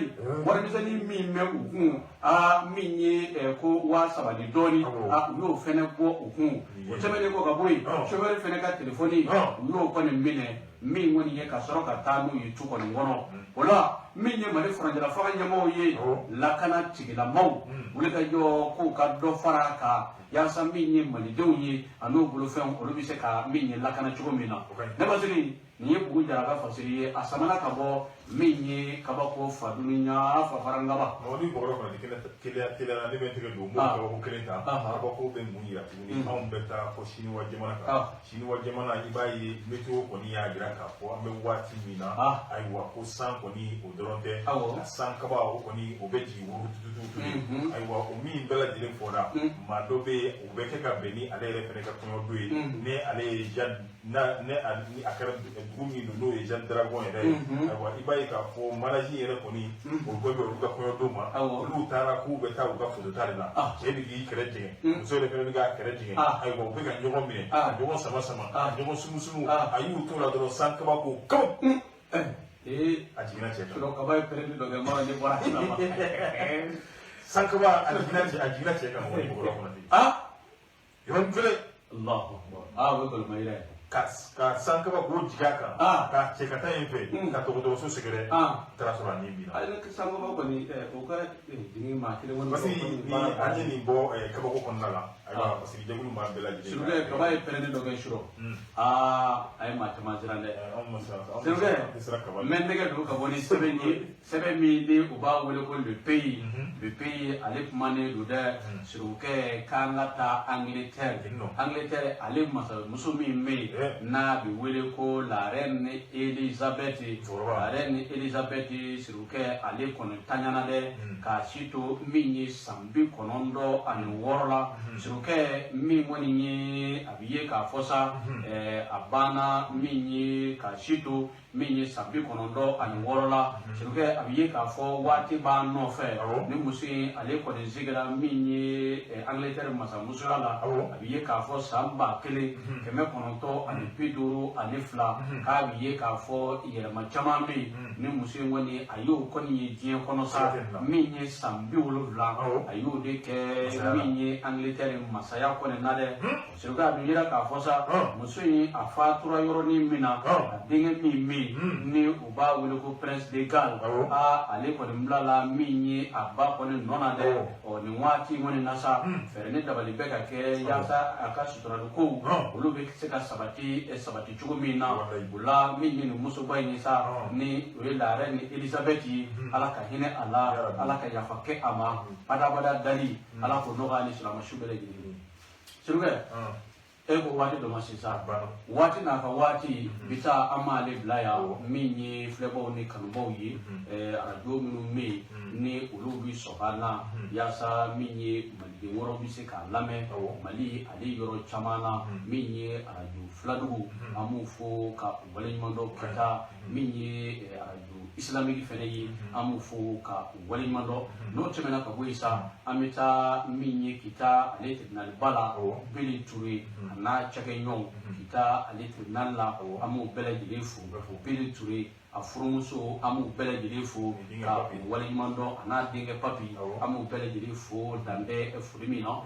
warimisɛnnin min bɛ u kun min ye ko 3,000 ni dɔɔni u y'o fɛnɛ bɔ u kun o tɛmɛnen kɔ ka bɔ yen chauffeur fɛnɛ ka telefɔni u y'o kɔni minɛ min kɔni ye ka sɔrɔ ka taa n'u ye tu kɔni kɔnɔ o la min ye Mali furanjɛla faga ɲɛmɔgɔw ye lakana tigilamaw wulikajɔ k'u ka dɔ fara a kan yaasa min ye malidenw ye a n'o bolofɛnw olu bɛ se ka min ye lakana cogo min na ne basiri nin ye Bugu Jara ka fasiri ye a samana ka bɔ min ye kabako fadunuya fa farangaba ni bɔgɔ kɔni kelen na ne bɛ tigɛ don kabako kelen ta kabako bɛ mun yira tuguni anw bɛ taa fɔ Siniwa jamana kan Siniwa jamana i b'a ye météo kɔni y'a jira k'a fɔ an bɛ waati min na ayiwa ko san kɔni o dɔrɔn tɛ san kaba o kɔni o bɛ jigin wurutututu ayiwa o min bɛɛ lajɛlen fɔra maa dɔ bɛ yen o bɛ kɛ ka bɛn ni ale yɛrɛ fɛnɛ ka kɔɲɔ don ye ni ale ye ni a kɛra dugu min don n'o ye Jean Dragon yɛrɛ ye ayiwa i b'a ye k'a fɔ manager yɛrɛ kɔni o bɛɛ bɛ olu ka kɔɲɔ don ma olu taara k'u bɛ taa u ka photo ta de la cɛ bɛ k'i kɛrɛ jɛngɛ muso yɛrɛ fɛnɛ bɛ k'a kɛrɛ jɛngɛ ayiwa u bɛ ka ɲɔgɔn minɛ ka ɲɔgɔn sama ka ɲɔgɔn sumusumu a y'u t'o la dɔrɔn san kabako kabaku a jiginna cɛ kan kaba ye pɛrɛdi dɔ kɛ maa ne bɔra sira ma san kaba a jiginna cɛ kan mɔgɔ bɔra kɔnɔ ten yɔrɔ kelen Allahu Akbar o ye galama yira ye ka san kaba k'o jigin a kan ka cɛ ka taa yen fɛ ka dɔgɔtɔrɔso sɛgɛrɛ taara sɔrɔ a nin binna ale san kaba kɔni o ka jigin maa kelen kɔni parce que ni an ye nin bɔ kabako kɔnɔna la ayiwa parce que jɛkulu b'an bɛɛ lajɛlen surukɛ kaba ye pɛrɛdi dɔ kɛ surɔ a ye maa caman siran dɛ surukɛ mɛ nɛgɛ don ka bɔ ni sɛbɛn ye sɛbɛn min ni u b'a wele ko le pays ale kumanen don dɛ surukɛ k'an ka taa Angleterre ale muso min bɛ yen n'a bi wele ko la reine Elisabeth sirukɛ ale kɔni taɲana dɛ k'a si to min ye san 96 la sirukɛ min kɔni ye a bi ye k'a fɔ sa a banna min ye k'a si to min ye san 96 la sirukɛ a bi ye k'a fɔ waati b'a nɔfɛ ni muso in ale kɔni sigira min ye Angleterre masamusoya la a bi ye k'a fɔ san 1952 k'a bi ye k'a fɔ yɛlɛma caman bɛ yen ni muso in kɔni a y'o kɔni ye diɲɛ kɔnɔ sa min ye san 70 a y'o de kɛ min ye Angleterre masaya kɔni na dɛ sirukɛ a bi yira k'a fɔ sa muso in a fatura yɔrɔnin min na a denkɛ min bɛ yen ni u b'a wele ko Prince de Galles ale kɔni bilala min ye a ba kɔni nɔ na dɛ nin waati kɔni na sa fɛɛrɛ ni dabali bɛ ka kɛ yaasa a ka suturali kow olu bɛ se ka sabati cogo min na o la min ye nin musoba in ye sa ni o ye la reine Elisabeth ye ala ka hinɛ a la ala ka yafa kɛ a ma badabada dali ala ko nɔgɔya ni silamɛsu bɛɛ lajɛlen sirukɛ e ko waati dɔ ma sisan waati n'a ka waati bi taa an m'ale bila yan min ye filɛbaw ni kanubaw ye arajo minnu bɛ yen ni olu bi sɔgɔ na yaasa min ye maliden wɔɔrɔ bɛ se k'a lamɛn mali ale yɔrɔ caman na min ye arajo filadugu an b'u fo ka u waleɲuman dɔn ka taa min ye arajo islamique fɛnɛ ye an b'u fo ka u waleɲuman dɔn n'o tɛmɛna ka bɔ yen sa an bɛ taa min ye kita ale tribunal ba la Bili Ture a n'a cakɛɲɔgɔnw kita ale tribunal la an b'u bɛɛ lajɛlen fo Bili Ture a furumuso an b'u bɛɛ lajɛlen fo ka u waleɲuman dɔn a n'a denkɛ Papi an b'u bɛɛ lajɛlen fo dan bɛ foli min na